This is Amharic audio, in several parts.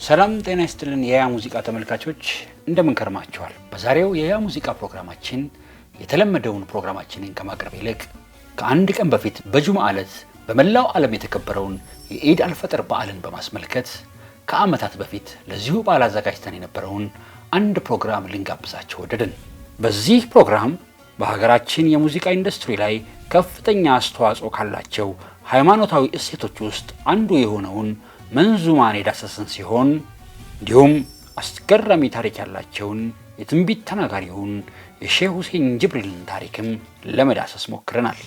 ሰላም ጤና ይስጥልን የያ ሙዚቃ ተመልካቾች እንደምን ከርማችኋል? በዛሬው የያ ሙዚቃ ፕሮግራማችን የተለመደውን ፕሮግራማችንን ከማቅረብ ይልቅ ከአንድ ቀን በፊት በጁምዓ ዕለት በመላው ዓለም የተከበረውን የኢድ አልፈጥር በዓልን በማስመልከት ከዓመታት በፊት ለዚሁ በዓል አዘጋጅተን የነበረውን አንድ ፕሮግራም ልንጋብዛችሁ ወደድን። በዚህ ፕሮግራም በሀገራችን የሙዚቃ ኢንዱስትሪ ላይ ከፍተኛ አስተዋጽኦ ካላቸው ሃይማኖታዊ እሴቶች ውስጥ አንዱ የሆነውን መንዙማን የዳሰስን ሲሆን እንዲሁም አስገራሚ ታሪክ ያላቸውን የትንቢት ተናጋሪውን የሼህ ሁሴን ጅብሪልን ታሪክም ለመዳሰስ ሞክረናል።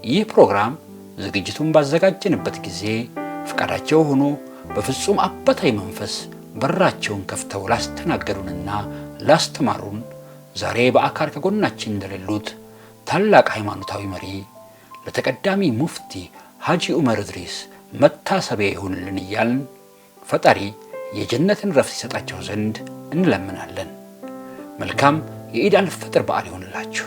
ይህ ፕሮግራም ዝግጅቱን ባዘጋጀንበት ጊዜ ፍቃዳቸው ሆኖ በፍጹም አባታዊ መንፈስ በራቸውን ከፍተው ላስተናገዱንና ላስተማሩን ዛሬ በአካል ከጎናችን እንደሌሉት ታላቅ ሃይማኖታዊ መሪ ለተቀዳሚ ሙፍቲ ሐጂ ዑመር ኢድሪስ መታሰቢያ ይሁንልን እያልን ፈጣሪ የጀነትን ረፍት ይሰጣቸው ዘንድ እንለምናለን። መልካም የኢድ አልፈጥር በዓል ይሁንላችሁ።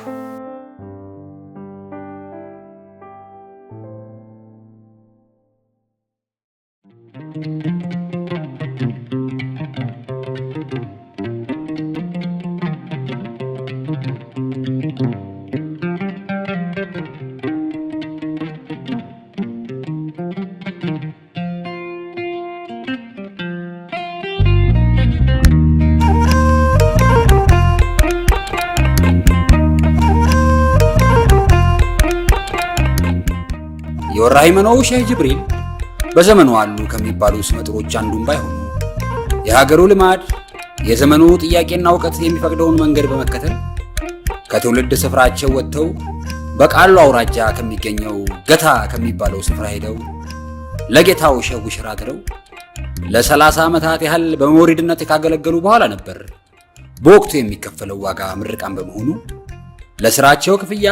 የወራሂመናው ሼህ ጅብሪል በዘመኑ አሉ ከሚባሉ ስመጥሮች አንዱም ባይሆኑ የሀገሩ ልማድ የዘመኑ ጥያቄና ዕውቀት የሚፈቅደውን መንገድ በመከተል ከትውልድ ስፍራቸው ወጥተው በቃሉ አውራጃ ከሚገኘው ገታ ከሚባለው ስፍራ ሄደው ለጌታው ሼህ ቡሽራ አድረው ለ30 ዓመታት ያህል በመውሪድነት ካገለገሉ በኋላ ነበር በወቅቱ የሚከፈለው ዋጋ ምርቃን በመሆኑ ለስራቸው ክፍያ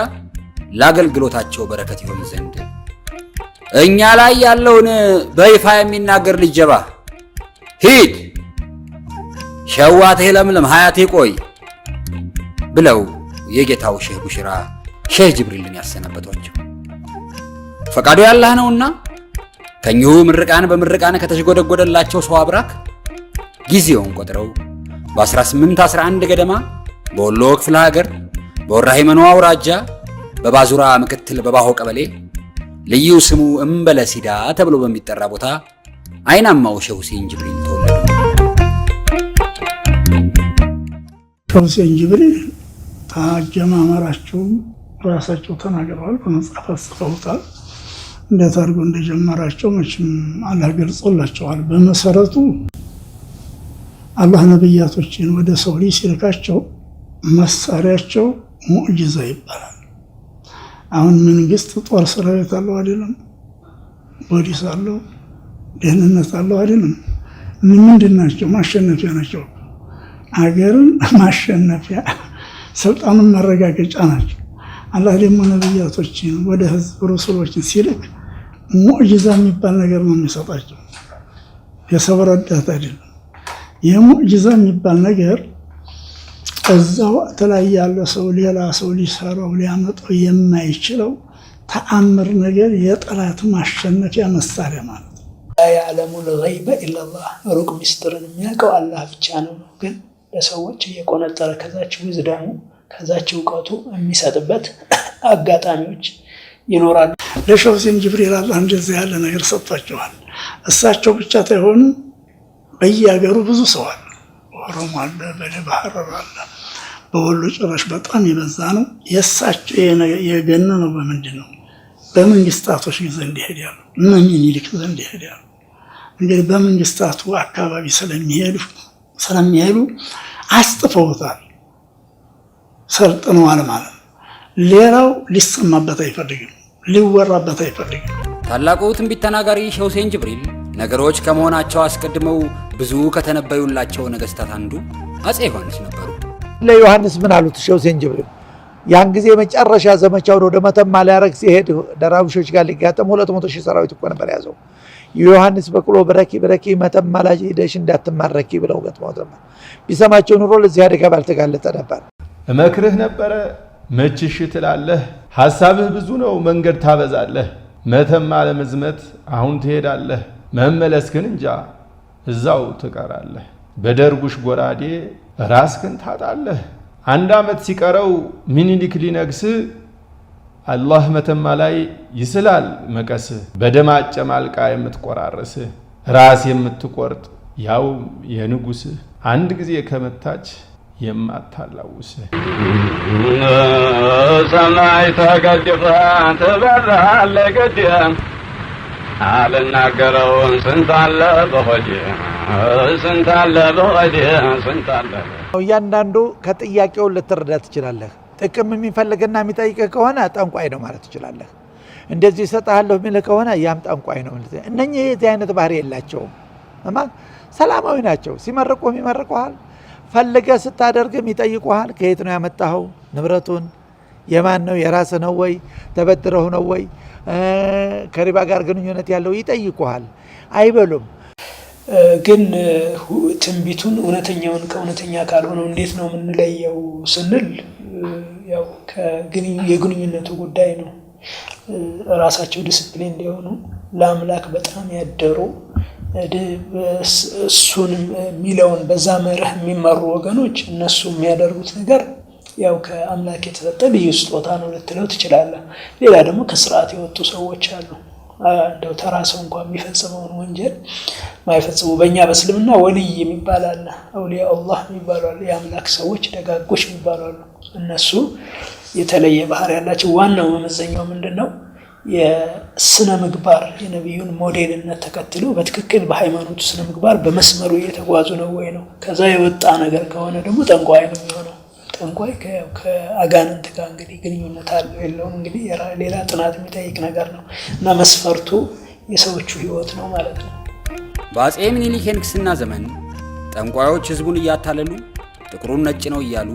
ለአገልግሎታቸው በረከት ይሆን ዘንድ እኛ ላይ ያለውን በይፋ የሚናገር ልጅባ ሂድ ሸዋቴ ለምለም ሀያቴ ቆይ ብለው የጌታው ሼህ ቡሽራ ሼህ ጅብሪልን ያሰናበቷቸው። ፈቃዱ ያላህ ነውና ከኚሁ ምርቃን በምርቃን ከተሽጎደጎደላቸው ሰው አብራክ ጊዜውን ቆጥረው በ1811 ገደማ በወሎ ክፍለ ሀገር በወራሂመናው አውራጃ በባዙራ ምክትል በባሆ ቀበሌ ልዩ ስሙ እምበለሲዳ ተብሎ በሚጠራ ቦታ አይናማው ሼህ ሁሴን ጅብሪል ተወለዱ። ሼህ ሁሴን ጅብሪል አጀማመራቸው ራሳቸው ተናግረዋል፣ በመጽሐፍ ጽፈውታል። እንዴት አድርጎ እንደጀመራቸው መቼም አላህ ገልጾላቸዋል። በመሰረቱ አላህ ነብያቶችን ወደ ሰው ልጅ ሲልካቸው መሳሪያቸው ሙዕጂዛ ይባላል። አሁን መንግስት ጦር ሰራዊት አለው አይደለም፣ ፖሊስ አለው፣ ደህንነት አለው አይደለም። ምንድን ናቸው? ማሸነፊያ ናቸው። አገርን ማሸነፊያ ስልጣኑን ማረጋገጫ ናቸው። አላህ ደግሞ ነብያቶችን ወደ ህዝብ ሩሱሎችን ሲልክ ሙዕጂዛ የሚባል ነገር ነው የሚሰጣቸው፣ የሰው ረዳት አይደለም። የሙዕጂዛ የሚባል ነገር እዛው ላይ ያለ ሰው ሌላ ሰው ሊሰራው ሊያመጣው የማይችለው ተአምር ነገር የጠላት ማሸነፊያ መሳሪያ ማለት ነው። ያዕለሙ الغይበ ኢላላህ ሩቅ ሚስጥርን የሚያውቀው አላህ ብቻ ነው። ግን ለሰዎች እየቆነጠረ ከዛች ውዝዳሙ ከዛች ዕውቀቱ የሚሰጥበት አጋጣሚዎች ይኖራሉ። ለሼህ ሁሴን ጅብሪል አላህ እንደዚህ ያለ ነገር ሰጥቷቸዋል። እሳቸው ብቻ ሳይሆኑ በየሀገሩ ብዙ ሰው አለ። ኦሮሞ አለ፣ በባህር አለ፣ በወሎ ጭራሽ በጣም ይበዛ ነው። የእሳቸው የገነነው በምንድን ነው? በመንግስታቶች ዘንድ ይሄዳሉ፣ ምኒልክ ዘንድ ይሄዳሉ። እንግዲህ በመንግስታቱ አካባቢ ስለሚሄዱ አስጥፈውታል፣ ሰልጥነዋል ማለት ነው። ሌላው ሊሰማበት አይፈልግም፣ ሊወራበት አይፈልግም። ታላቁ ትንቢት ተናጋሪ ሼህ ሁሴን ጅብሪል ነገሮች ከመሆናቸው አስቀድመው ብዙ ከተነበዩላቸው ነገስታት አንዱ አፄ ዮሐንስ ነበሩ። ለዮሐንስ ምን አሉት? ሼህ ሁሴን ጅብሪል ያን ጊዜ መጨረሻ ዘመቻውን ወደ መተማ ሊያረግ ሲሄድ ደራውሾች ጋር ሊጋጠም 200,000 ሰራዊት እኮ ነበር ያዘው። ዮሐንስ በቅሎ በረኪ መተማ ላይ ሄደሽ እንዳትማረኪ ብለው ገጥመው ነበር። ቢሰማቸው ኑሮ ለዚህ አደጋ ባልተጋለጠ ነበር። እመክርህ ነበረ መችሽ ትላለህ፣ ሐሳብህ ብዙ ነው መንገድ ታበዛለህ። መተማ ለመዝመት አሁን ትሄዳለህ፣ መመለስክን እንጃ እዛው ትቀራለህ። በደርቡሽ ጎራዴ ራስክን ታጣለህ። 1 ዓመት ሲቀረው ምኒልክ ሊነግስ አላህ መተማ ላይ ይስላል መቀስ። በደም አጨማልቃ የምትቆራረስ ራስ የምትቆርጥ ያው የንጉስ አንድ ጊዜ ከመታች የማታላውስ ሰማይ ተገድፋ ትበራለች ገድም አልናገረውን ስንታለ በሆዴ ስንታለ በሆዴ ስንታለ። እያንዳንዱ ከጥያቄው ልትረዳ ትችላለህ። ጥቅም የሚፈልግና የሚጠይቅ ከሆነ ጠንቋይ ነው ማለት ትችላለህ። እንደዚህ ይሰጣለሁ የሚል ከሆነ ያም ጠንቋይ ነው ማለት። እነኚህ የዚህ አይነት ባህሪ የላቸውም። ሰላማዊ ናቸው። ሲመርቁም ይመርቁሃል፣ ፈልገህ ስታደርግም ይጠይቁሃል። ከየት ነው ያመጣኸው? ንብረቱን የማን ነው? የራስህ ነው ወይ? ተበድረው ነው ወይ? ከሪባ ጋር ግንኙነት ያለው ይጠይቁሃል። አይበሉም። ግን ትንቢቱን እውነተኛውን ከእውነተኛ ካልሆነው እንዴት ነው የምንለየው ስንል ያው የግንኙነቱ ጉዳይ ነው። ራሳቸው ዲስፕሊን እንዲሆኑ ለአምላክ በጣም ያደሩ እሱን የሚለውን በዛ መርህ የሚመሩ ወገኖች እነሱ የሚያደርጉት ነገር ያው ከአምላክ የተሰጠ ልዩ ስጦታ ነው ልትለው ትችላለህ። ሌላ ደግሞ ከስርዓት የወጡ ሰዎች አሉ። እንደው ተራ ሰው እንኳን የሚፈጽመውን ወንጀል ማይፈጽሙ በእኛ በእስልምና ወልይ የሚባል አለ፣ አውሊያ አላህ የሚባሉ አሉ፣ የአምላክ ሰዎች ደጋጎች የሚባሉ አሉ። እነሱ የተለየ ባህሪ ያላቸው። ዋናው መመዘኛው ምንድን ነው? የስነ ምግባር የነቢዩን ሞዴልነት ተከትለው በትክክል በሃይማኖቱ ስነ ምግባር በመስመሩ እየተጓዙ ነው ወይ ነው። ከዛ የወጣ ነገር ከሆነ ደግሞ ጠንቋይ ነው የሚሆነው። ጠንቋይ ከአጋንንት ጋር እንግዲህ ግንኙነት አለው የለውም እንግዲህ ሌላ ጥናት የሚጠይቅ ነገር ነው እና መስፈርቱ የሰዎቹ ህይወት ነው ማለት ነው። በአጼ ምኒልክ የንግስና ዘመን ጠንቋዮች ህዝቡን እያታለሉ ጥቁሩን ነጭ ነው እያሉ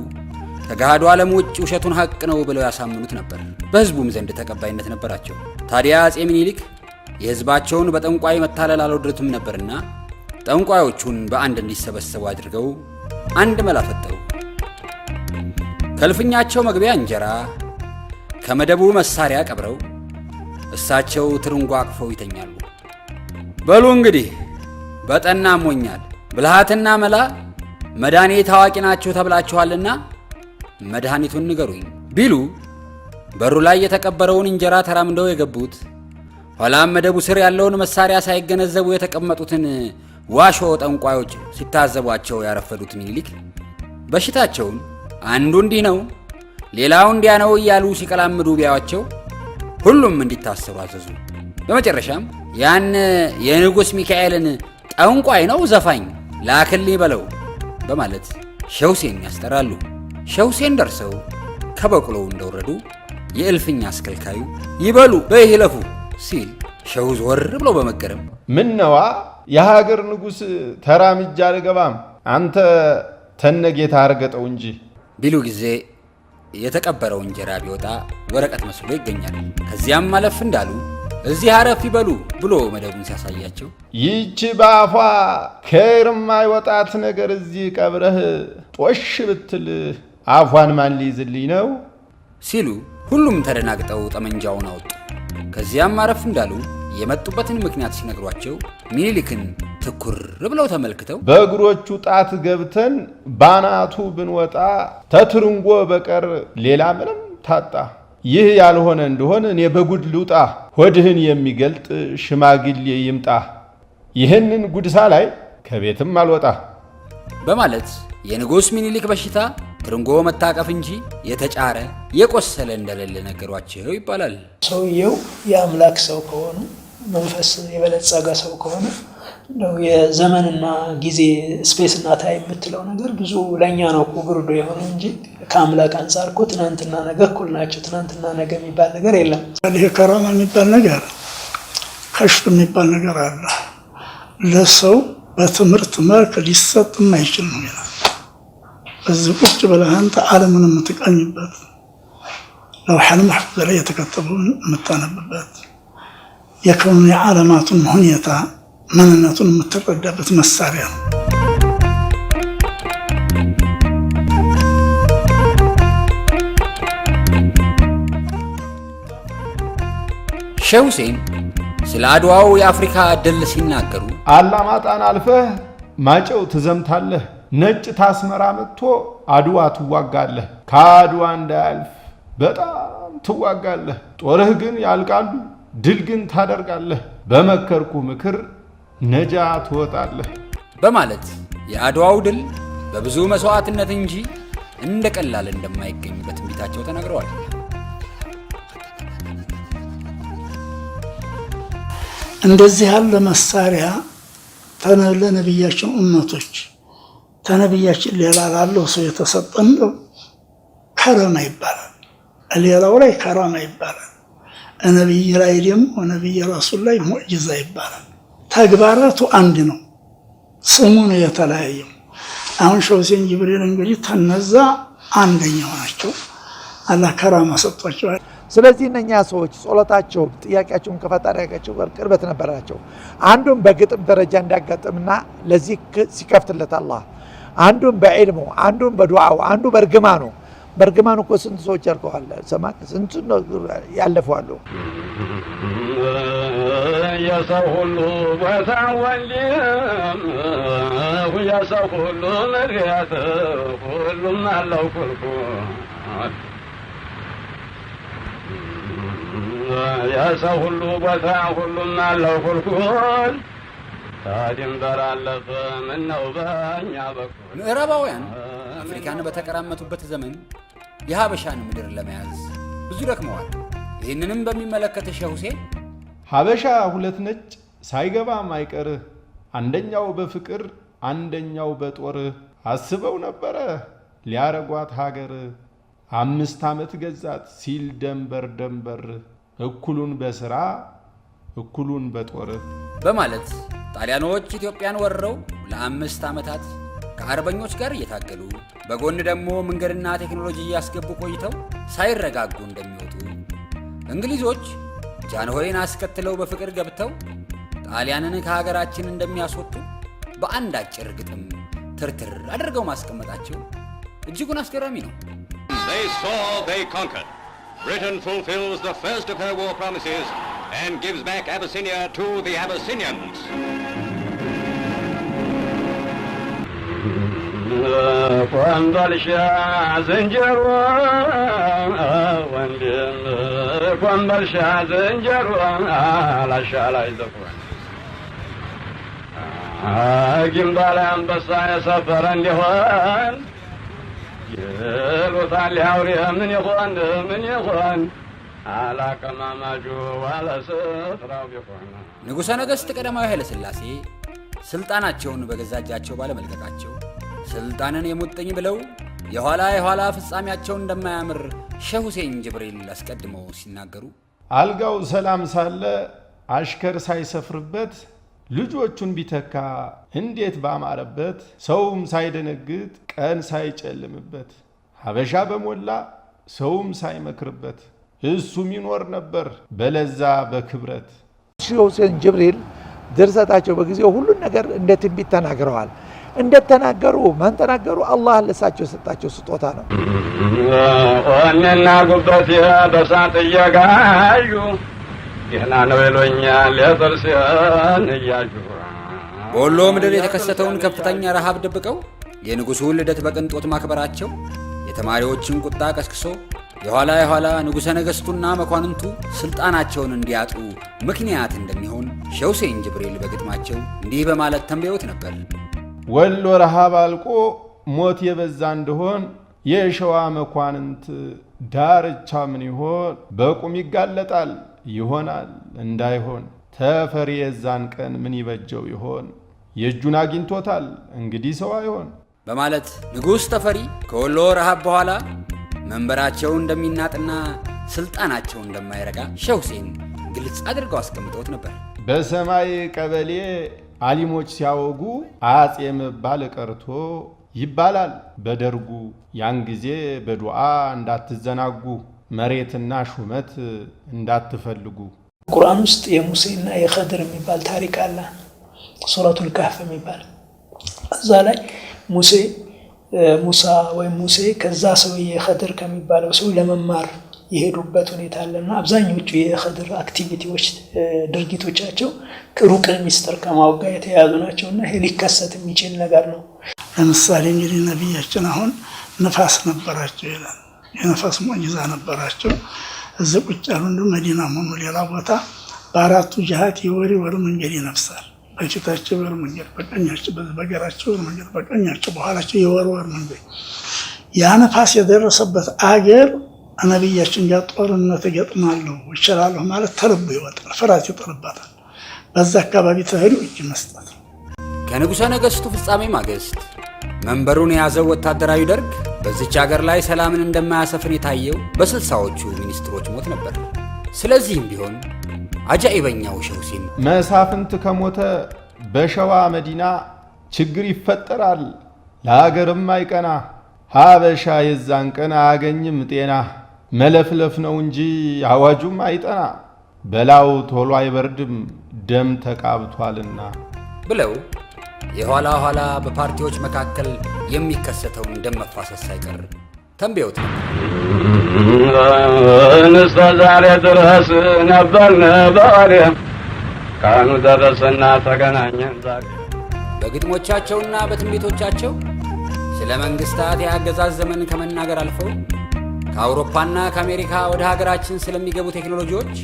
ከገሃዱ ዓለም ውጭ ውሸቱን ሐቅ ነው ብለው ያሳምኑት ነበር። በህዝቡም ዘንድ ተቀባይነት ነበራቸው። ታዲያ አጼ ምኒልክ የህዝባቸውን በጠንቋይ መታለል አልወደዱትም ነበርና ጠንቋዮቹን በአንድ እንዲሰበሰቡ አድርገው አንድ መላ ፈጠሩ። ከልፍኛቸው መግቢያ እንጀራ ከመደቡ መሳሪያ ቀብረው እሳቸው ትርንጎ አቅፈው ይተኛሉ። በሉ እንግዲህ በጠና ሞኛል፣ ብልሃትና መላ መድኃኒት ታዋቂ ናቸው ተብላችኋልና መድኃኒቱን ንገሩኝ ቢሉ በሩ ላይ የተቀበረውን እንጀራ ተራምደው የገቡት ኋላም መደቡ ስር ያለውን መሳሪያ ሳይገነዘቡ የተቀመጡትን ዋሾ ጠንቋዮች ሲታዘቧቸው ያረፈዱት ምኒልክ በሽታቸውን አንዱ እንዲህ ነው ሌላው እንዲያ ነው እያሉ ሲቀላምዱ ቢያዋቸው ሁሉም እንዲታሰሩ አዘዙ። በመጨረሻም ያን የንጉሥ ሚካኤልን ጠንቋይ ነው ዘፋኝ ላክልኝ በለው በማለት ሼህ ሁሴን ያስጠራሉ። ሼህ ሁሴን ደርሰው ከበቅሎው እንደወረዱ የእልፍኛ አስከልካዩ ይበሉ በይለፉ ሲል ሼሁ ዞር ብሎ በመገረም ምነዋ የሀገር ንጉሥ ተራምጃ አልገባም አንተ ተነጌታ አርገጠው እንጂ ቢሉ ጊዜ የተቀበረው እንጀራ ቢወጣ ወረቀት መስሎ ይገኛል። ከዚያም ማለፍ እንዳሉ እዚህ አረፍ ይበሉ ብሎ መደቡን ሲያሳያቸው ይህች በአፏ ከርማ ይወጣት ነገር እዚህ ቀብረህ ጦሽ ብትል አፏን ማን ሊይዝልኝ ነው ሲሉ ሁሉም ተደናግጠው ጠመንጃውን አወጡ። ከዚያም አረፍ እንዳሉ የመጡበትን ምክንያት ሲነግሯቸው ምኒልክን ትኩር ብለው ተመልክተው በእግሮቹ ጣት ገብተን ባናቱ ብንወጣ ተትርንጎ በቀር ሌላ ምንም ታጣ። ይህ ያልሆነ እንደሆነ እኔ በጉድ ልውጣ፣ ሆድህን የሚገልጥ ሽማግሌ ይምጣ፣ ይህንን ጉድሳ ላይ ከቤትም አልወጣ በማለት የንጉሥ ምኒልክ በሽታ ትርንጎ መታቀፍ እንጂ የተጫረ የቆሰለ እንደሌለ ነገሯቸው ይባላል። ሰውየው የአምላክ ሰው ከሆኑ መንፈስ የበለጸገ ሰው ከሆነ ነው የዘመንና ጊዜ ስፔስና ታይም የምትለው ነገር ብዙ ለኛ ነው እኮ ግርዶ የሆነው እንጂ ከአምላክ አንፃር እኮ ትናንትና ነገ እኩል ናቸው። ትናንትና ነገ የሚባል ነገር የለም። ይሄ ከራማ የሚባል ነገር ከሽፍ የሚባል ነገር አለ። ለሰው በትምህርት መልክ ሊሰጥ የማይችል ነው ይላል። በዚህ ቁጭ ብለህ አንተ ዓለምን የምትቀኝበት ለውሐል መሕፉዝ ላይ የተከተበውን የምታነብበት የከውን የዓለማቱን ሁኔታ ምንነቱን የምትረዳበት መሳሪያ ነው። ሼህ ሁሴን ስለ አድዋው የአፍሪካ ድል ሲናገሩ አላማጣን አልፈህ ማጨው ትዘምታለህ፣ ነጭ ታስመራ መጥቶ አድዋ ትዋጋለህ፣ ከአድዋ እንዳያልፍ በጣም ትዋጋለህ፣ ጦርህ ግን ያልቃሉ፣ ድል ግን ታደርጋለህ፣ በመከርኩ ምክር ነጃ ትወጣለህ በማለት የአድዋው ድል በብዙ መስዋዕትነት እንጂ እንደ ቀላል እንደማይገኝ በትንቢታቸው ተናግረዋል። እንደዚህ ያለ መሳሪያ ለነቢያችን ኡመቶች ተነቢያችን ሌላ ላለው ሰው የተሰጠን ከረማ ይባላል። ሌላው ላይ ከረማ ይባላል። ነቢይ ላይ ደግሞ ነቢይ ረሱል ላይ ሙዕጂዛ ይባላል። ተግባራቱ አንድ ነው፣ ስሙ ነው የተለያየው። አሁን ሼህ ሁሴን ጅብሪል እንግዲህ ተነዛ አንደኛው ናቸው። አላህ ከራማ ሰጥቷቸዋል። ስለዚህ እነኛ ሰዎች ጸሎታቸው ጥያቄያቸውን ከፈጣሪያቸው ጋር ቅርበት ነበራቸው። አንዱም በግጥም ደረጃ እንዲያጋጥምና ለዚህ ሲከፍትለት አላህ፣ አንዱም በዕልሙ፣ አንዱም በዱዓው፣ አንዱ በእርግማኑ እኮ ስንት ሰዎች ያልከዋል ሰማ ስንት ነው ያለፈዋሉ። የሰው ሁሉ ቦታ ወንድም የሰው ሁሉ መሪያት ሁሉም አለው ኩልኩል የሰው ሁሉ ቦታ ሁሉም አለው ኩልኩል ታድንበር አለፈ ምነው በእኛ በኩል። ምዕራባውያን አፍሪካን በተቀራመቱበት ዘመን የሀበሻን ምድር ለመያዝ ብዙ ደክመዋል። ይህንንም በሚመለከት ሼህ ሁሴን ሀበሻ ሁለት ነጭ ሳይገባም አይቀር፣ አንደኛው በፍቅር አንደኛው በጦር አስበው ነበረ ሊያረጓት ሀገር፣ 5 ዓመት ገዛት ሲል ደንበር እኩሉን በሥራ እኩሉን በጦር በማለት ጣሊያኖች ኢትዮጵያን ወርረው ለ5 ዓመታት ከአርበኞች ጋር እየታገሉ በጎን ደግሞ መንገድና ቴክኖሎጂ እያስገቡ ቆይተው ሳይረጋጉ እንደሚወጡ፣ እንግሊዞች ጃንሆይን አስከትለው በፍቅር ገብተው ጣሊያንን ከሀገራችን እንደሚያስወጡ በአንድ አጭር ግጥም ትርትር አድርገው ማስቀመጣቸው እጅጉን አስገራሚ ነው። They saw, they conquered. Britain fulfills the first of her war promises and gives back Abyssinia to the Abyssinians. ኮምቦልቻ ዝንጀሮ ወንድም ኮምቦልቻ ዝንጀሮ አላሻላይ ዘፈን ግንባር አንበሳ የሰፈረ እንዲሆን ይሉታል ያውሬ ምን ይሆን አላቀማማጁ ዋለ ስፍራው ቢሆን። ንጉሠ ነገሥት ቀዳማዊ ኃይለ ሥላሴ ስልጣናቸውን በገዛ እጃቸው ባለመልቀቃቸው ስልጣንን የሙጥኝ ብለው የኋላ ፍጻሜያቸው እንደማያምር ሼህ ሁሴን ጅብሪል አስቀድመው ሲናገሩ አልጋው ሰላም ሳለ አሽከር ሳይሰፍርበት ልጆቹን ቢተካ እንዴት ባማረበት፣ ሰውም ሳይደነግጥ ቀን ሳይጨልምበት፣ ሀበሻ በሞላ ሰውም ሳይመክርበት እሱም ይኖር ነበር በለዛ በክብረት። ሼህ ሁሴን ጅብሪል ድርሰታቸው በጊዜው ሁሉን ነገር እንደ ትንቢት ተናግረዋል። እንደተናገሩ ማን ተናገሩ? አላህ ለሳቸው የሰጣቸው ስጦታ ነው። ወኔና ጉበት በሳት እየጋዩ ገና ነው ይሉኛል የጥርሴን እያዩ። በወሎ ምድር የተከሰተውን ከፍተኛ ረሃብ ደብቀው የንጉሡን ልደት በቅንጦት ማክበራቸው የተማሪዎችን ቁጣ ቀስቅሶ የኋላ ንጉሠ ነገሥቱና መኳንንቱ ስልጣናቸውን እንዲያጡ ምክንያት እንደሚሆን ሼህ ሁሴን ጅብሪል በግጥማቸው እንዲህ በማለት ተንበዩት ነበር። ወሎ ረሃብ አልቆ ሞት የበዛ እንደሆን የሸዋ መኳንንት ዳርቻ ምን ይሆን? በቁም ይጋለጣል ይሆናል እንዳይሆን ተፈሪ የዛን ቀን ምን ይበጀው ይሆን? የእጁን አግኝቶታል እንግዲህ ሰው አይሆን በማለት ንጉሥ ተፈሪ ከወሎ ረሃብ በኋላ መንበራቸው እንደሚናጥና ስልጣናቸው እንደማይረጋ ሼህ ሁሴን ግልጽ አድርገው አስቀምጠውት ነበር። በሰማይ ቀበሌ አሊሞች ሲያወጉ አጼ መባል ቀርቶ ይባላል በደርጉ። ያን ጊዜ በዱዓ እንዳትዘናጉ መሬትና ሹመት እንዳትፈልጉ። ቁርአን ውስጥ የሙሴና የኸድር የሚባል ታሪክ አለ። ሱረቱል ካህፍ የሚባል እዛ ላይ ሙሳ ወይም ሙሴ ከዛ ሰውዬ ኸድር ከሚባለው ሰው ለመማር የሄዱበት ሁኔታ አለና አብዛኞቹ የኸድር አክቲቪቲዎች ድርጊቶቻቸው ሩቅ ሚስጥር ከማወቅ ጋር የተያያዙ ናቸውና ይሄ ሊከሰት የሚችል ነገር ነው። ለምሳሌ እንግዲህ ነቢያችን አሁን ነፋስ ነበራቸው ይላል። የነፋስ ሙዕጂዛ ነበራቸው። እዚህ ቁጭ ያሉ እንደው መዲና ሆኖ ሌላ ቦታ በአራቱ ጅሃት የወር መንገድ ይነፍሳል። በፊታቸው ወር መንገድ፣ በቀኛቸው በግራቸው ወር መንገድ፣ በቀኛቸው በኋላቸው የወር መንገድ። ያ ነፋስ የደረሰበት አገር ነቢያችን ጋር ጦርነት እገጥማለሁ እችላለሁ ማለት ተርቦ ይወጣል፣ ፍርሃት ይጥልባታል። በዛ አካባቢ ተሄዱ እጅ መስጠት ነው። ከንጉሠ ነገሥቱ ፍጻሜ ማግስት መንበሩን የያዘው ወታደራዊ ደርግ በዚች ሀገር ላይ ሰላምን እንደማያሰፍን የታየው በ60ዎቹ ሚኒስትሮች ሞት ነበር። ስለዚህም ቢሆን አጃኢበኛው ሼህ ሁሴን መሳፍንት ከሞተ በሸዋ መዲና ችግር ይፈጠራል፣ ለሀገርም አይቀና፣ ሀበሻ የዛን ቀን አያገኝም ጤና፣ መለፍለፍ ነው እንጂ አዋጁም አይጠና፣ በላው ቶሎ አይበርድም ደም ተቃብቷልና ብለው የኋላ ኋላ በፓርቲዎች መካከል የሚከሰተውን ደም መፋሰስ ሳይቀር ተንብየውት እስከ ዛሬ ድረስ ነበርን በወሬ ካኑ ደረሰና ተገናኘን ዛሬ። በግጥሞቻቸውና በትንቢቶቻቸው ስለ መንግስታት የአገዛዝ ዘመን ከመናገር አልፈው ከአውሮፓና ከአሜሪካ ወደ ሀገራችን ስለሚገቡ ቴክኖሎጂዎች፣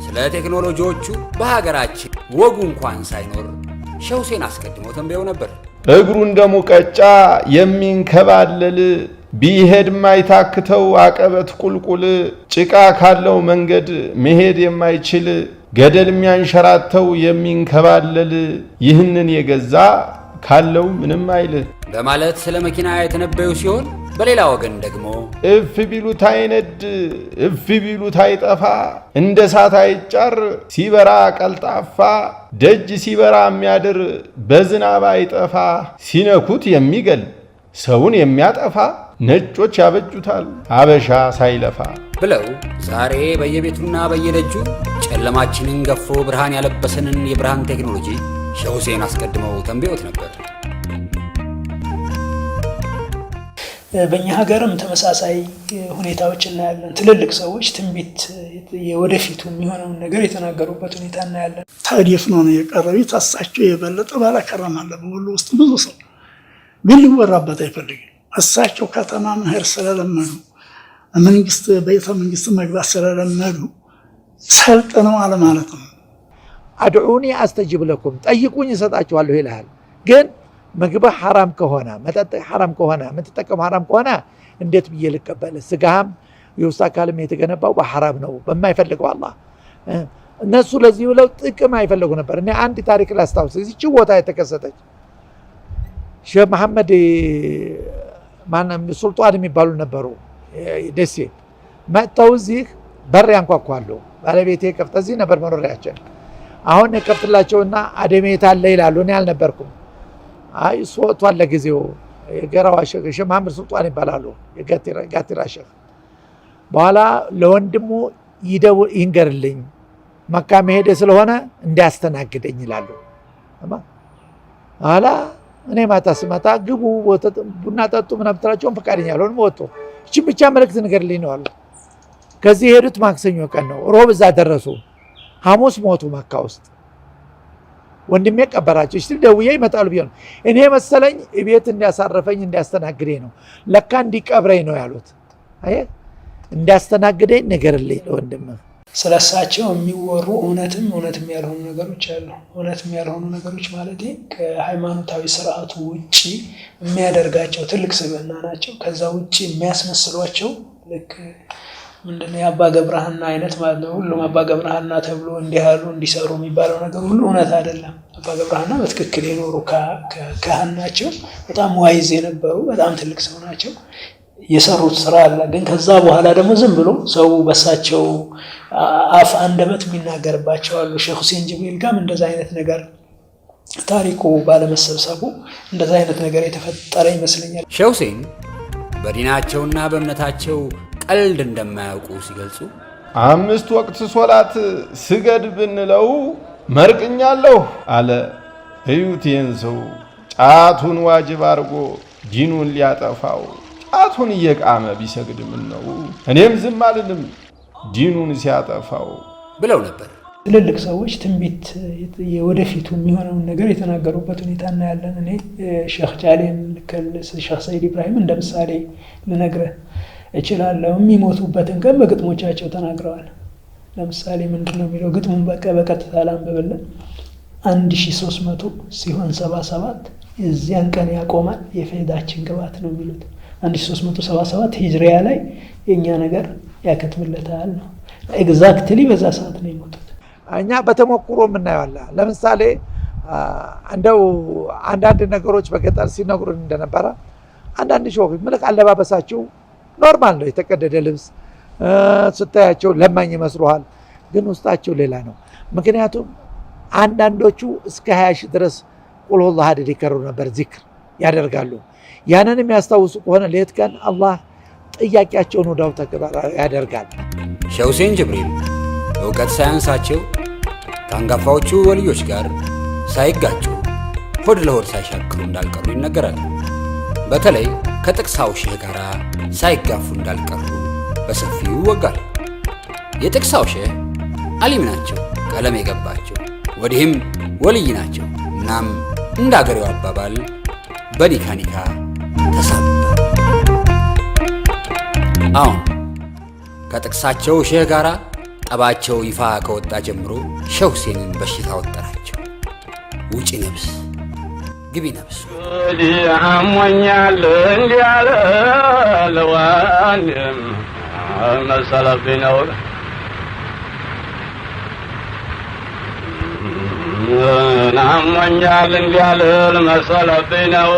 ስለ ቴክኖሎጂዎቹ በሀገራችን ወጉ እንኳን ሳይኖር ሼህ ሁሴን አስቀድመው ተንብየው ነበር። እግሩ እንደ ሙቀጫ የሚንከባለል ቢሄድ ማይታክተው አቀበት ቁልቁል፣ ጭቃ ካለው መንገድ መሄድ የማይችል ገደል የሚያንሸራተው የሚንከባለል፣ ይህንን የገዛ ካለው ምንም አይል በማለት ስለ መኪና የተነበዩ ሲሆን፣ በሌላ ወገን ደግሞ እፍ ቢሉት አይነድ እፍ ቢሉት አይጠፋ፣ እንደ እሳት አይጫር ሲበራ ቀልጣፋ፣ ደጅ ሲበራ የሚያድር በዝናብ አይጠፋ፣ ሲነኩት የሚገል ሰውን የሚያጠፋ ነጮች ያበጁታል ሀበሻ ሳይለፋ ብለው ዛሬ በየቤቱና በየደጁ ጨለማችንን ገፎ ብርሃን ያለበሰንን የብርሃን ቴክኖሎጂ ሼህ ሁሴን አስቀድመው ተንብየውት ነበር። በእኛ ሀገርም ተመሳሳይ ሁኔታዎች እናያለን። ትልልቅ ሰዎች ትንቢት የወደፊቱ የሚሆነውን ነገር የተናገሩበት ሁኔታ እናያለን። ታሪፍ ነው የቀረቢ ታሳቸው የበለጠ ባላከራም አለ። በወሎ ውስጥ ብዙ ሰው ግን ሊወራበት አይፈልግም። እሳቸው ከተማ መሄድ ስለለመዱ መንግስት ቤተ መንግስት መግባት ስለለመዱ ሰልጥነው አለ ማለት ነው። አድዑኒ አስተጅብ ለኩም ጠይቁኝ እሰጣችኋለሁ ይላል። ግን ምግብ ሐራም ከሆነ መጠጥ ሐራም ከሆነ የምትጠቀም ሐራም ከሆነ እንዴት ብዬ ልቀበል? ስጋም የውስጥ አካልም የተገነባው በሐራም ነው በማይፈልገው አላህ። እነሱ ለዚህ ብለው ጥቅም አይፈልጉ ነበር። እኔ አንድ ታሪክ ላስታውስ። እዚች ቦታ የተከሰተች ሼህ መሐመድ ማንም ሱልጣን የሚባሉ ነበሩ ደሴ መጥተው እዚህ በር ያንኳኳሉ። ባለቤቴ ከፍተ እዚህ ነበር መኖሪያችን። አሁን የከፍትላቸውና አደሜት አለ ይላሉ። እኔ አልነበርኩም። አይ እሱ ወጥቷል ለጊዜው የገራዋ ሼህ መሐመድ ሱልጣን ይባላሉ። የጋቲራ ሼህ በኋላ ለወንድሙ ይንገርልኝ መካ መሄደ ስለሆነ እንዲያስተናግደኝ ይላሉ። ኋላ እኔ ማታ ስመጣ ግቡ ቡና ጠጡ ምናምን ብትላቸውም ፈቃደኛ አልሆኑም። ወጡ። እቺ ብቻ መልእክት ንገርልኝ ነው አሉ። ከዚህ የሄዱት ማክሰኞ ቀን ነው። ሮብ እዛ ደረሱ። ሐሙስ ሞቱ መካ ውስጥ። ወንድሜ ቀበራቸው። እሺ ደውዬ ይመጣሉ ብዬ ነው እኔ መሰለኝ ቤት እንዲያሳረፈኝ እንዲያስተናግደኝ ነው። ለካ እንዲቀብረኝ ነው ያሉት። አይ እንዲያስተናግደኝ ንገርልኝ ለወንድምህ። ስለሳቸው የሚወሩ እውነትም ያልሆኑ ነገሮች አሉ። እውነትም ያልሆኑ ነገሮች ማለት ከሃይማኖታዊ ስርዓቱ ውጪ የሚያደርጋቸው ትልቅ ስብዕና ናቸው። ከዛ ውጪ የሚያስመስሏቸው ልክ ምንድነው የአባ ገብረሃና አይነት ማለት ነው። ሁሉም አባ ገብረሃና ተብሎ እንዲያሉ እንዲሰሩ የሚባለው ነገር ሁሉ እውነት አይደለም። አባ ገብረሃና በትክክል የኖሩ ካህን ናቸው። በጣም ዋይዝ የነበሩ በጣም ትልቅ ሰው ናቸው። የሰሩት ስራ አለ። ግን ከዛ በኋላ ደግሞ ዝም ብሎ ሰው በሳቸው አፍ አንደበት የሚናገርባቸው አሉ። ሼህ ሁሴን ጅብሪል ጋርም እንደዛ አይነት ነገር ታሪኩ ባለመሰብሰቡ እንደዛ አይነት ነገር የተፈጠረ ይመስለኛል። ሼህ ሁሴን በዲናቸውና በእምነታቸው ቀልድ እንደማያውቁ ሲገልጹ 5 ወቅት ሶላት ስገድ ብንለው መርቅኛለሁ አለ። እዩት ይህን ሰው ጫቱን ዋጅብ አድርጎ ዲኑን ሊያጠፋው ጣቱን እየቃመ ቢሰግድ ምን ነው እኔም ዝም አልልም ዲኑን ሲያጠፋው ብለው ነበር። ትልልቅ ሰዎች ትንቢት የወደፊቱ የሚሆነውን ነገር የተናገሩበት ሁኔታ እናያለን። እኔ ሼክ ጃሌም ሼክ ሰይድ ኢብራሂም እንደ ምሳሌ ልነግርህ እችላለሁ። የሚሞቱበትን ቀን በግጥሞቻቸው ተናግረዋል። ለምሳሌ ምንድነው የሚለው? ግጥሙን በቀጥታ ላንብብልህ። 1300 ሲሆን 77 የዚያን ቀን ያቆማል የፈይዳችን ግባት ነው የሚሉት። 1377 ሂጅሪያ ላይ የኛ ነገር ያከትምለታል ነው። ኤግዛክትሊ በዛ ሰዓት ነው የሞቱት። እኛ በተሞክሮ የምናየዋለን። ለምሳሌ እንደው አንዳንድ ነገሮች በገጠር ሲነግሩን እንደነበረ አንዳንድ ሾክ ምልክ አለባበሳቸው ኖርማል ነው፣ የተቀደደ ልብስ ስታያቸው ለማኝ ይመስሉሃል፣ ግን ውስጣቸው ሌላ ነው። ምክንያቱም አንዳንዶቹ እስከ 20 ሺህ ድረስ ቁል ሁወላህ አሐድ ይከሩ ነበር፣ ዚክር ያደርጋሉ። ያንን የሚያስታውሱ ከሆነ ሌት ቀን አላህ ጥያቄያቸውን ወዳው ተግባራዊ ያደርጋል። ሼህ ሁሴን ጅብሪል እውቀት ሳያንሳቸው ከአንጋፋዎቹ ወልዮች ጋር ሳይጋጩ ሆድ ለሆድ ሳይሻክሩ እንዳልቀሩ ይነገራል። በተለይ ከጥቅሳው ሼህ ጋር ሳይጋፉ እንዳልቀሩ በሰፊው ይወጋል። የጥቅሳው ሼህ አሊም ናቸው፣ ቀለም የገባቸው ወዲህም ወልይ ናቸው። እናም እንደ አገሬው አባባል በኒካ ተሳበ። አሁን ከጥቅሳቸው ሼህ ጋር ጠባቸው ይፋ ከወጣ ጀምሮ ሼህ ሁሴንን በሽታ ወጠራቸው። ውጪ ነብስ ግቢ ነብስ አሞኛል እንዲያለ ለዋንም መሰለብኝ ነው አሞኛል እንዲያለ መሰለብኝ ነው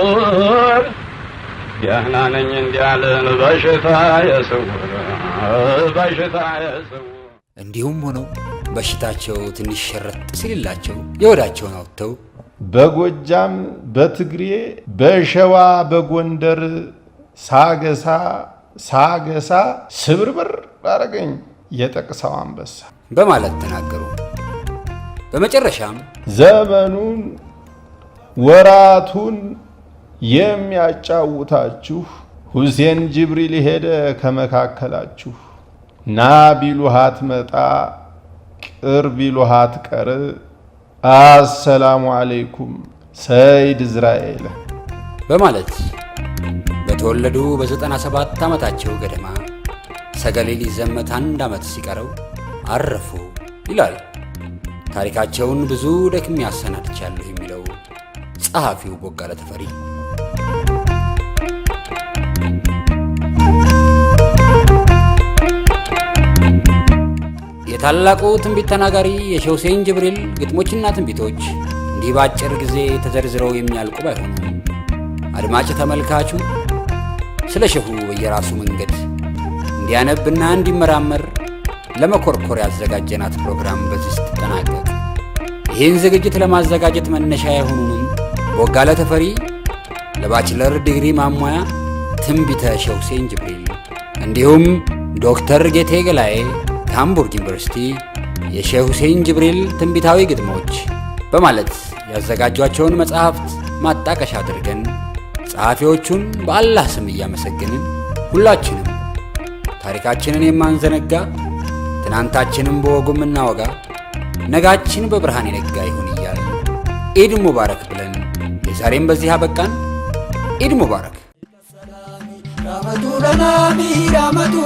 ደህና ነኝ እንዲያለ በሽታ የስውር በሽታ የስውር። እንዲሁም ሆነው በሽታቸው ትንሽ ሸረጥ ሲልላቸው የወዳቸውን አውጥተው በጎጃም በትግሬ በሸዋ በጎንደር ሳገሳ ስብርብር አረገኝ የጠቅሳው አንበሳ በማለት ተናገሩ። በመጨረሻም ዘመኑን ወራቱን የሚያጫውታችሁ ሁሴን ጅብሪል ሄደ ከመካከላችሁ ና ቢሉሃት መጣ ቅር ቢሉሃት ቀር አሰላሙ አለይኩም ሰይድ እዝራኤል በማለት በተወለዱ በ97 ዓመታቸው ገደማ ሰገሌ ሊዘመት 1 ዓመት ሲቀረው አረፉ ይላል። ታሪካቸውን ብዙ ደክሜ አሰናድቻለሁ የሚለው ጸሐፊው ቦጋለ ተፈሪ። የታላቁ ትንቢት ተናጋሪ የሼህ ሁሴን ጅብሪል ግጥሞችና ትንቢቶች እንዲህ በአጭር ጊዜ ተዘርዝረው የሚያልቁ ባይሆኑም አድማጭ ተመልካቹ ስለ ሼሁ በየራሱ መንገድ እንዲያነብና እንዲመራመር ለመኮርኮር ያዘጋጀናት ፕሮግራም በዚህ ስትጠናቀቅ ይህን ዝግጅት ለማዘጋጀት መነሻ የሆኑንን ቦጋለ ተፈሪ ለባችለር ዲግሪ ማሟያ ትንቢተ ሼህ ሁሴን ጅብሪል እንዲሁም ዶክተር ጌቴ ገላዬ ከሃምቡርግ ዩኒቨርሲቲ የሼህ ሁሴን ጅብሪል ትንቢታዊ ግጥሞች በማለት ያዘጋጇቸውን መጽሐፍት ማጣቀሻ አድርገን ጸሐፊዎቹን በአላህ ስም እያመሰገንን ሁላችንም ታሪካችንን የማንዘነጋ ትናንታችንን በወጉ የምናወጋ ነጋችን በብርሃን የነጋ ይሁን እያል ኢድ ሙባረክ ብለን የዛሬም በዚህ አበቃን። ኢድ ሙባረክ።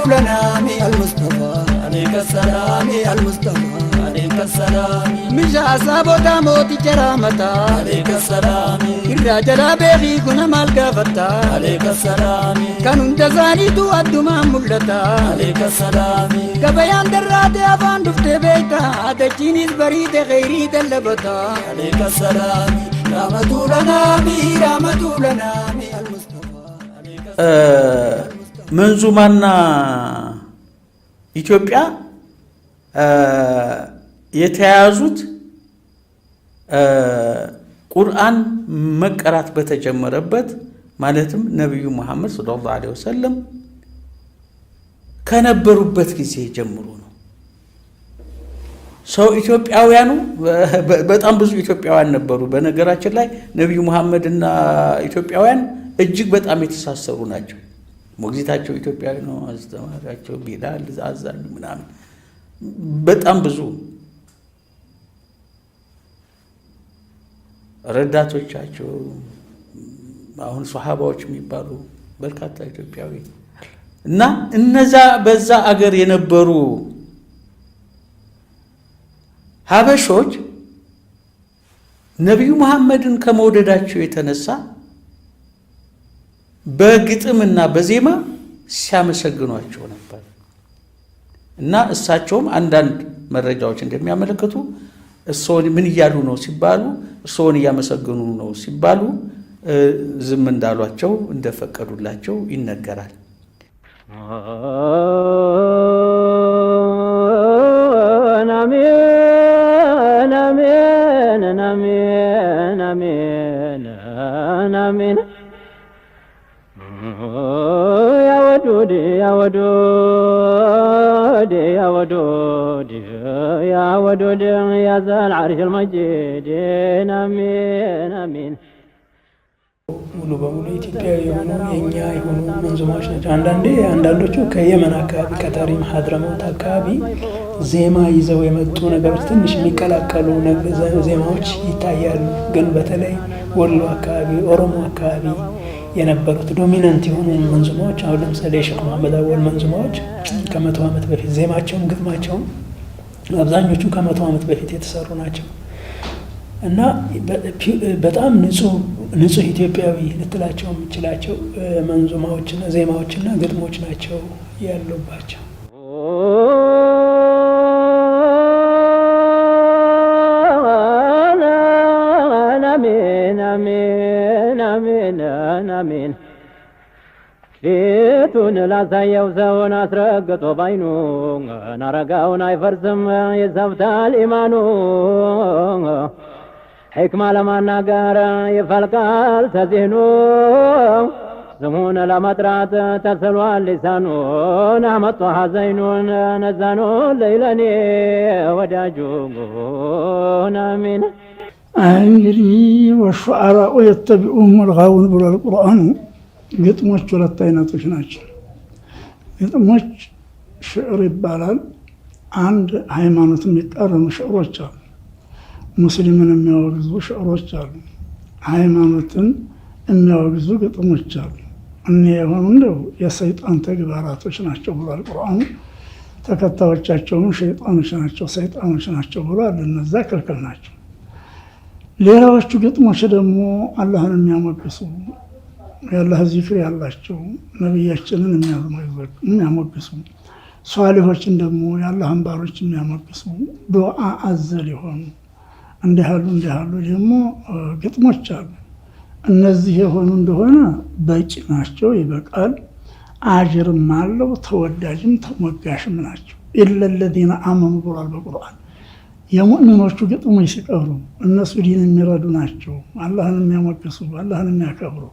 رحمة المصطفى عليك السلام المصطفى عليك السلام مش عصابة موتي كرامتا عليك السلام الرجل بيخي كنا مالك فتا عليك السلام كانوا انتظاني تودو ما ملتا عليك السلام كبيان درات أفان دفت بيتا تجيني البريد غيري دلبتا عليك السلام رحمة لنا المصطفى መንዙማና ኢትዮጵያ የተያዙት ቁርአን መቀራት በተጀመረበት ማለትም ነብዩ መሐመድ ሰለላሁ ዐለይሂ ወሰለም ከነበሩበት ጊዜ ጀምሮ ነው። ሰው ኢትዮጵያውያኑ በጣም ብዙ ኢትዮጵያውያን ነበሩ። በነገራችን ላይ ነብዩ መሐመድና ኢትዮጵያውያን እጅግ በጣም የተሳሰሩ ናቸው። ሞግዚታቸው ኢትዮጵያዊ ነው። አስተማሪያቸው ቢላል አዛኙ ምናምን በጣም ብዙ ረዳቶቻቸው አሁን ሱሐባዎች የሚባሉ በርካታ ኢትዮጵያዊ እና እነዛ በዛ አገር የነበሩ ሀበሾች ነብዩ መሐመድን ከመውደዳቸው የተነሳ በግጥምና በዜማ ሲያመሰግኗቸው ነበር እና እሳቸውም አንዳንድ መረጃዎች እንደሚያመለክቱ እሶን ምን እያሉ ነው ሲባሉ እሶን እያመሰገኑ ነው ሲባሉ ዝም እንዳሏቸው እንደፈቀዱላቸው ይነገራል። አሜን አሜን አሜን አሜን አሜን ያ ወዱድ ያ ወዱድ ያ ወዱድ ያ ወዱድ ያ ዘል ዓርሽ አልመጂድ አሜን አሜን። ሙሉ በሙሉ ኢትዮጵያዊ የሆኑ የኛ የሆኑ መንዙማዎች ናቸው። አንዳንዶቹ ከየመን አካባቢ ከታሪም ሀድረሞት አካባቢ ዜማ ይዘው የመጡ ነገሮች ትንሽ የሚቀላቀሉ ዜማዎች ይታያሉ። ግን በተለይ ወሎ አካባቢ፣ ኦሮሞ አካባቢ የነበሩት ዶሚናንት የሆኑ መንዙማዎች አሁን ለምሳሌ የሼክ መሐመድ አወል መንዙማዎች ከ100 ዓመት በፊት ዜማቸውም ግጥማቸውም አብዛኞቹ ከ100 ዓመት በፊት የተሰሩ ናቸው እና በጣም ንጹህ ኢትዮጵያዊ ልትላቸው የምችላቸው መንዙማዎችና ዜማዎችና ግጥሞች ናቸው ያሉባቸው። አሜን አሜን አሜን አሜን ፊቱን ላሳየው ሰውን አስረግጦ ባይኑ አረጋውን አይፈርስም ይሰብታል ኢማኑ ሕክማ ለማናገር ይፈልቃል ተዚህኑ ስሙን ለመጥራት ተስሏል ሊሳኑን አመጡ ሐዘይኑን ነዛኑን ለይለኔ ወዳጁን አሚን። እንግዲህ ወሹዓራኡ የተቢዑሁም ልጋውን ብሏል ቁርአኑ። ግጥሞች ሁለት አይነቶች ናቸው። ግጥሞች ሽዕር ይባላል። አንድ ሃይማኖት የሚቃረኑ ሽዕሮች አሉ። ሙስሊምን የሚያወግዙ ሽዕሮች አሉ። ሃይማኖትን የሚያወግዙ ግጥሞች አሉ። እኔ የሆኑ እንደው የሰይጣን ተግባራቶች ናቸው ብሏል ቁርአኑ። ተከታዮቻቸውም ሸይጣኖች ናቸው፣ ሰይጣኖች ናቸው ብሏል። እነዛ ክልክል ናቸው። ሌላዎቹ ግጥሞች ደግሞ አላህን የሚያሞግሱ የአላህ ዚክር ያላቸው ነቢያችንን የሚያሞግሱ ሷሊሆችን ደግሞ የአላህን ባሮች የሚያሞግሱ ዱዓ አዘል የሆኑ እንዲህ ያሉ ደግሞ ግጥሞች አሉ። እነዚህ የሆኑ እንደሆነ በቂ ናቸው፣ ይበቃል። አጅርም አለው፣ ተወዳጅም ተሞጋሽም ናቸው። ኢለለዚነ አመኑ ብሏል በቁርአን። የሙእሚኖቹ ግጥሞች ሲቀሩ እነሱ ዲን የሚረዱ ናቸው፣ አላህን የሚያሞግሱ፣ አላህን የሚያከብሩ፣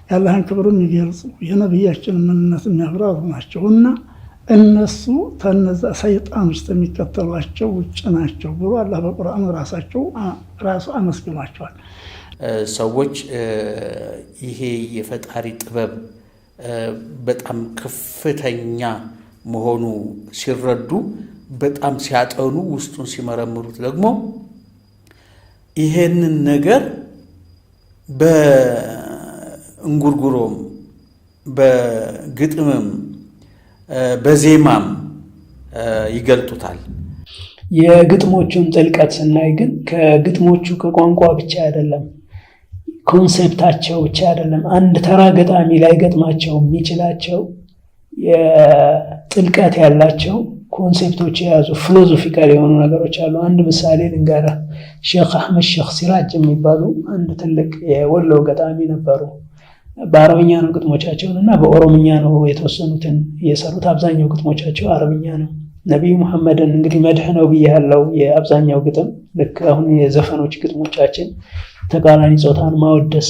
የአላህን ክብር የሚገልጹ፣ የነቢያችንን ምንነት የሚያብራሩ ናቸው እና እነሱ ተነዛ ሰይጣኖች የሚከተሏቸው ውጭ ናቸው ብሎ አላህ በቁርአኑ ራሱ አመስግኗቸዋል። ሰዎች ይሄ የፈጣሪ ጥበብ በጣም ከፍተኛ መሆኑ ሲረዱ በጣም ሲያጠኑ ውስጡን ሲመረምሩት ደግሞ ይሄንን ነገር በእንጉርጉሮም በግጥምም በዜማም ይገልጡታል። የግጥሞቹን ጥልቀት ስናይ ግን ከግጥሞቹ ከቋንቋ ብቻ አይደለም፣ ኮንሴፕታቸው ብቻ አይደለም። አንድ ተራ ገጣሚ ላይ ገጥማቸው የሚችላቸው የጥልቀት ያላቸው ኮንሴፕቶች የያዙ ፊሎዞፊካል የሆኑ ነገሮች አሉ። አንድ ምሳሌ ልንገርህ። ሼክ አህመድ ሼክ ሲራጅ የሚባሉ አንድ ትልቅ የወሎ ገጣሚ ነበሩ። በአረብኛ ነው ግጥሞቻቸውን እና በኦሮምኛ ነው የተወሰኑትን የሰሩት። አብዛኛው ግጥሞቻቸው አረብኛ ነው። ነቢዩ መሐመድን እንግዲህ መድህ ነው ብያለው። የአብዛኛው ግጥም ልክ አሁን የዘፈኖች ግጥሞቻችን ተቃራኒ ጾታን ማወደስ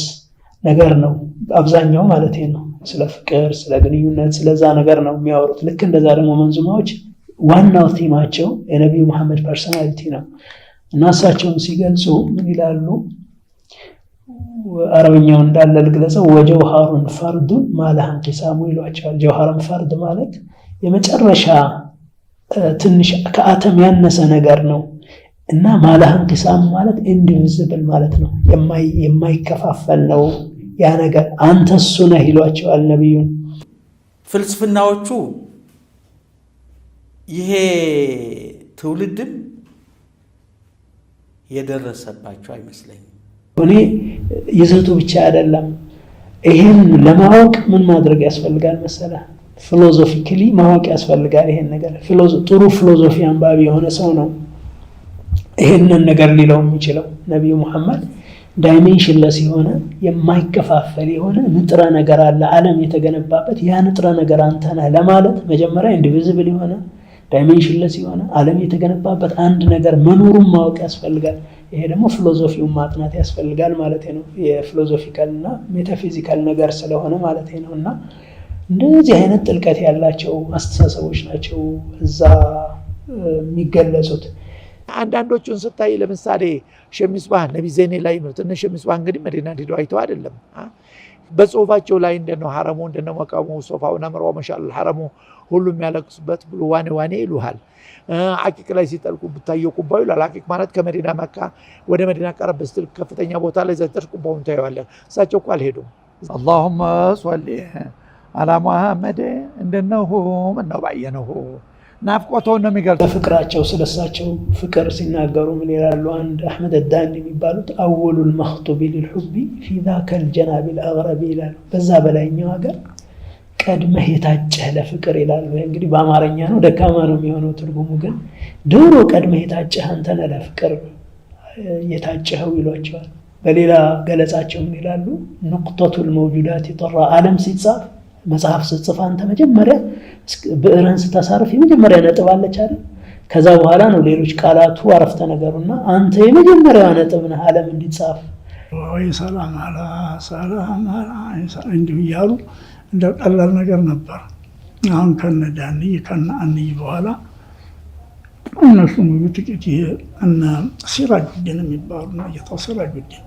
ነገር ነው አብዛኛው ማለት ነው። ስለ ፍቅር፣ ስለ ግንኙነት፣ ስለዛ ነገር ነው የሚያወሩት። ልክ እንደዛ ደግሞ መንዙማዎች ዋናው ቲማቸው የነቢዩ መሐመድ ፐርሰናሊቲ ነው እና እሳቸውን ሲገልጹ ምን ይላሉ? አረብኛው እንዳለ ልግለጸው ወጀውሃሩን ፈርዱን ማለሃን ቂሳሙ ይሏቸዋል። ጀውሃሩን ፈርድ ማለት የመጨረሻ ትንሽ ከአተም ያነሰ ነገር ነው እና ማለሃን ቂሳሙ ማለት ኢንዲቪዚብል ማለት ነው፣ የማይከፋፈል ነው ያ ነገር፣ አንተ እሱ ነህ ይሏቸዋል ነቢዩን። ፍልስፍናዎቹ ይሄ ትውልድም የደረሰባቸው አይመስለኝም። እኔ ይዘቱ ብቻ አይደለም፣ ይሄን ለማወቅ ምን ማድረግ ያስፈልጋል መሰለህ? ፊሎዞፊካሊ ማወቅ ያስፈልጋል ይሄን ነገር። ጥሩ ፊሎዞፊ አንባቢ የሆነ ሰው ነው ይሄንን ነገር ሊለው የሚችለው። ነቢዩ መሐመድ ዳይሜንሽንለስ የሆነ የማይከፋፈል የሆነ ንጥረ ነገር አለ ዓለም የተገነባበት፣ ያ ንጥረ ነገር አንተ ነህ ለማለት መጀመሪያ ኢንዲቪዚብል የሆነ ዳይሜንሽንለስ የሆነ ዓለም የተገነባበት አንድ ነገር መኖሩን ማወቅ ያስፈልጋል። ይሄ ደግሞ ፊሎዞፊውን ማጥናት ያስፈልጋል ማለት ነው። የፊሎዞፊካል እና ሜታፊዚካል ነገር ስለሆነ ማለት ነው። እና እንደዚህ አይነት ጥልቀት ያላቸው አስተሳሰቦች ናቸው እዛ የሚገለጹት። አንዳንዶቹን ስታይ ለምሳሌ ሸሚስባህ ነቢ ዘይኔ ላይ ነው። ሸሚስባህ እንግዲህ መዲና ሄደው አይተው አይደለም፣ በጽሁፋቸው ላይ እንደነው ሐረሙ እንደነው መቃሙ ሶፋው ነምሮ ማሻአል ሐረሙ ሁሉም ያለቅሱበት ብሎ ዋኔ ይሉሃል። አቂቅ ላይ ሲጠልቁ ብታየው ቁባው ይላል። አቂቅ ማለት ከመዲና መካ ወደ መዲና ቀረብ ስትል ከፍተኛ ቦታ ላይ ዘጠር ቁባውን ታየዋለህ። እሳቸው እኮ አልሄዱም። اللهم صل على محمد እንደነው ምነው ባየነው ናፍቆተው ነው የሚገልጹ። በፍቅራቸው ስለሳቸው ፍቅር ሲናገሩ ምን ይላሉ? አንድ አህመድ አዳኒ የሚባሉት አወሉል መኽጡቢ ሊልሑቢ ፊ ذاك الجناب الأغرب ይላሉ። በዛ በላይኛው ሀገር ቀድመህ የታጨህ ለፍቅር ይላሉ። እንግዲህ በአማርኛ ነው ደካማ ነው የሚሆነው ትርጉሙ፣ ግን ድሮ ቀድመህ የታጨህ አንተ ነህ ለፍቅር የታጨኸው ይሏቸዋል። በሌላ ገለጻቸው ምን ይላሉ? ንቁጠቱል መውጁዳት ይጠራ ዓለም ሲጻፍ መጽሐፍ ስትጽፍ አንተ መጀመሪያ ብዕርን ስታሳርፍ የመጀመሪያ ነጥብ አለች አይደል? ከዛ በኋላ ነው ሌሎች ቃላቱ አረፍተ ነገሩና አንተ የመጀመሪያው ነጥብ ነህ ዓለም እንዲጻፍ። ወይ ሰላም አላ እንዲሁ እያሉ እንደ ቀላል ነገር ነበር። አሁን ከነ ዳንይ ከነ አንይ በኋላ እነሱ ጥቂት እነ ሲራጁዲን የሚባሉ እና ጌታው ሲራጁዲን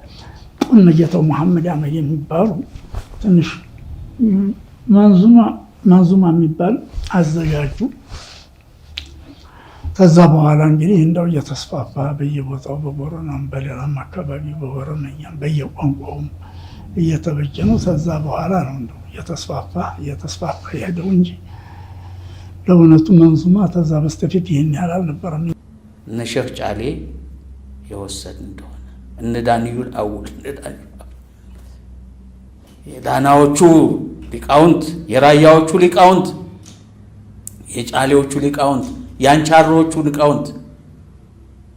እነ ጌታው መሐመድ አህመድ የሚባሉ ትንሽ መንዙማ የሚባል አዘጋጁ። ከዛ በኋላ እንግዲህ እንደው እየተስፋፋ በየቦታው በቦረናም በሌላም አካባቢ በቦረነኛም በየቋንቋውም እየተበጀ ነው። ከዛ በኋላ ነው እንደው እየተስፋፋ የሄደው እንጂ ለእውነቱ መንዙማ ከዛ በስተፊት ይህን ያህል አልነበረም። እነ ሼህ ጫሌ የወሰድ እንደሆነ እነ ዳንዩል አውል የዳናዎቹ ሊቃውንት፣ የራያዎቹ ሊቃውንት፣ የጫሌዎቹ ሊቃውንት፣ የአንቻሮቹ ሊቃውንት፣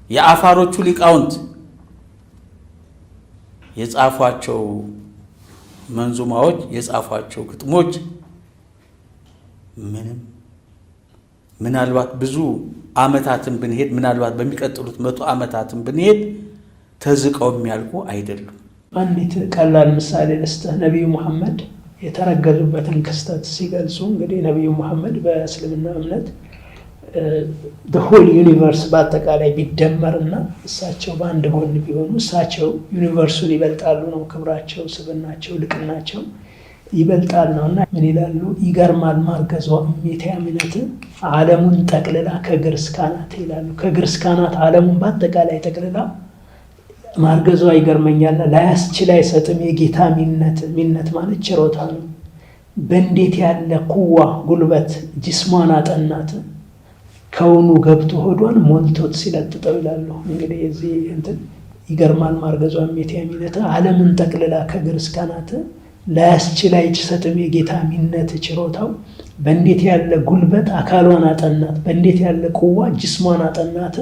የአፋሮቹ ሊቃውንት የጻፏቸው መንዙማዎች የጻፏቸው ግጥሞች ምናልባት ብዙ ዓመታትን ብንሄድ ምናልባት በሚቀጥሉት 100 ዓመታትን ብንሄድ ተዝቀው የሚያልቁ አይደሉም። አንዲት ቀላል ምሳሌ ልስጥህ። ነቢዩ መሐመድ የተረገዙበትን ክስተት ሲገልጹ እንግዲህ ነቢዩ መሐመድ በእስልምና እምነት ሆል ዩኒቨርስ በአጠቃላይ ቢደመርና እሳቸው በአንድ ጎን ቢሆኑ እሳቸው ዩኒቨርሱን ይበልጣሉ ነው ክብራቸው፣ ስብናቸው፣ ልቅናቸው ይበልጣል ነው። እና ምን ይላሉ? ይገርማል ማርገዟ እሜትያምነት ዓለሙን ጠቅልላ ከእግር እስከ አናት ይላሉ። ከእግር እስከ አናት ዓለሙን በአጠቃላይ ጠቅልላ ማርገዟ ይገርመኛልና ላያስችል አይሰጥም የጌታ ሚነት ማለት ችሮታ ነው። በእንዴት ያለ ኩዋ ጉልበት ጅስሟን አጠናት ከውኑ ገብቶ ሆዷን ሞልቶት ሲለጥጠው ይላሉ። እንግዲህ እዚህ እንትን ይገርማል ማርገዟ እሜትያምነት ዓለምን ጠቅልላ ከእግር እስከ አናት ላያስችል አይሰጥም የጌታ ሚነት ችሮታው በእንዴት ያለ ጉልበት አካሏን አጠናት፣ በእንዴት ያለ ቁዋ ጅስሟን አጠናት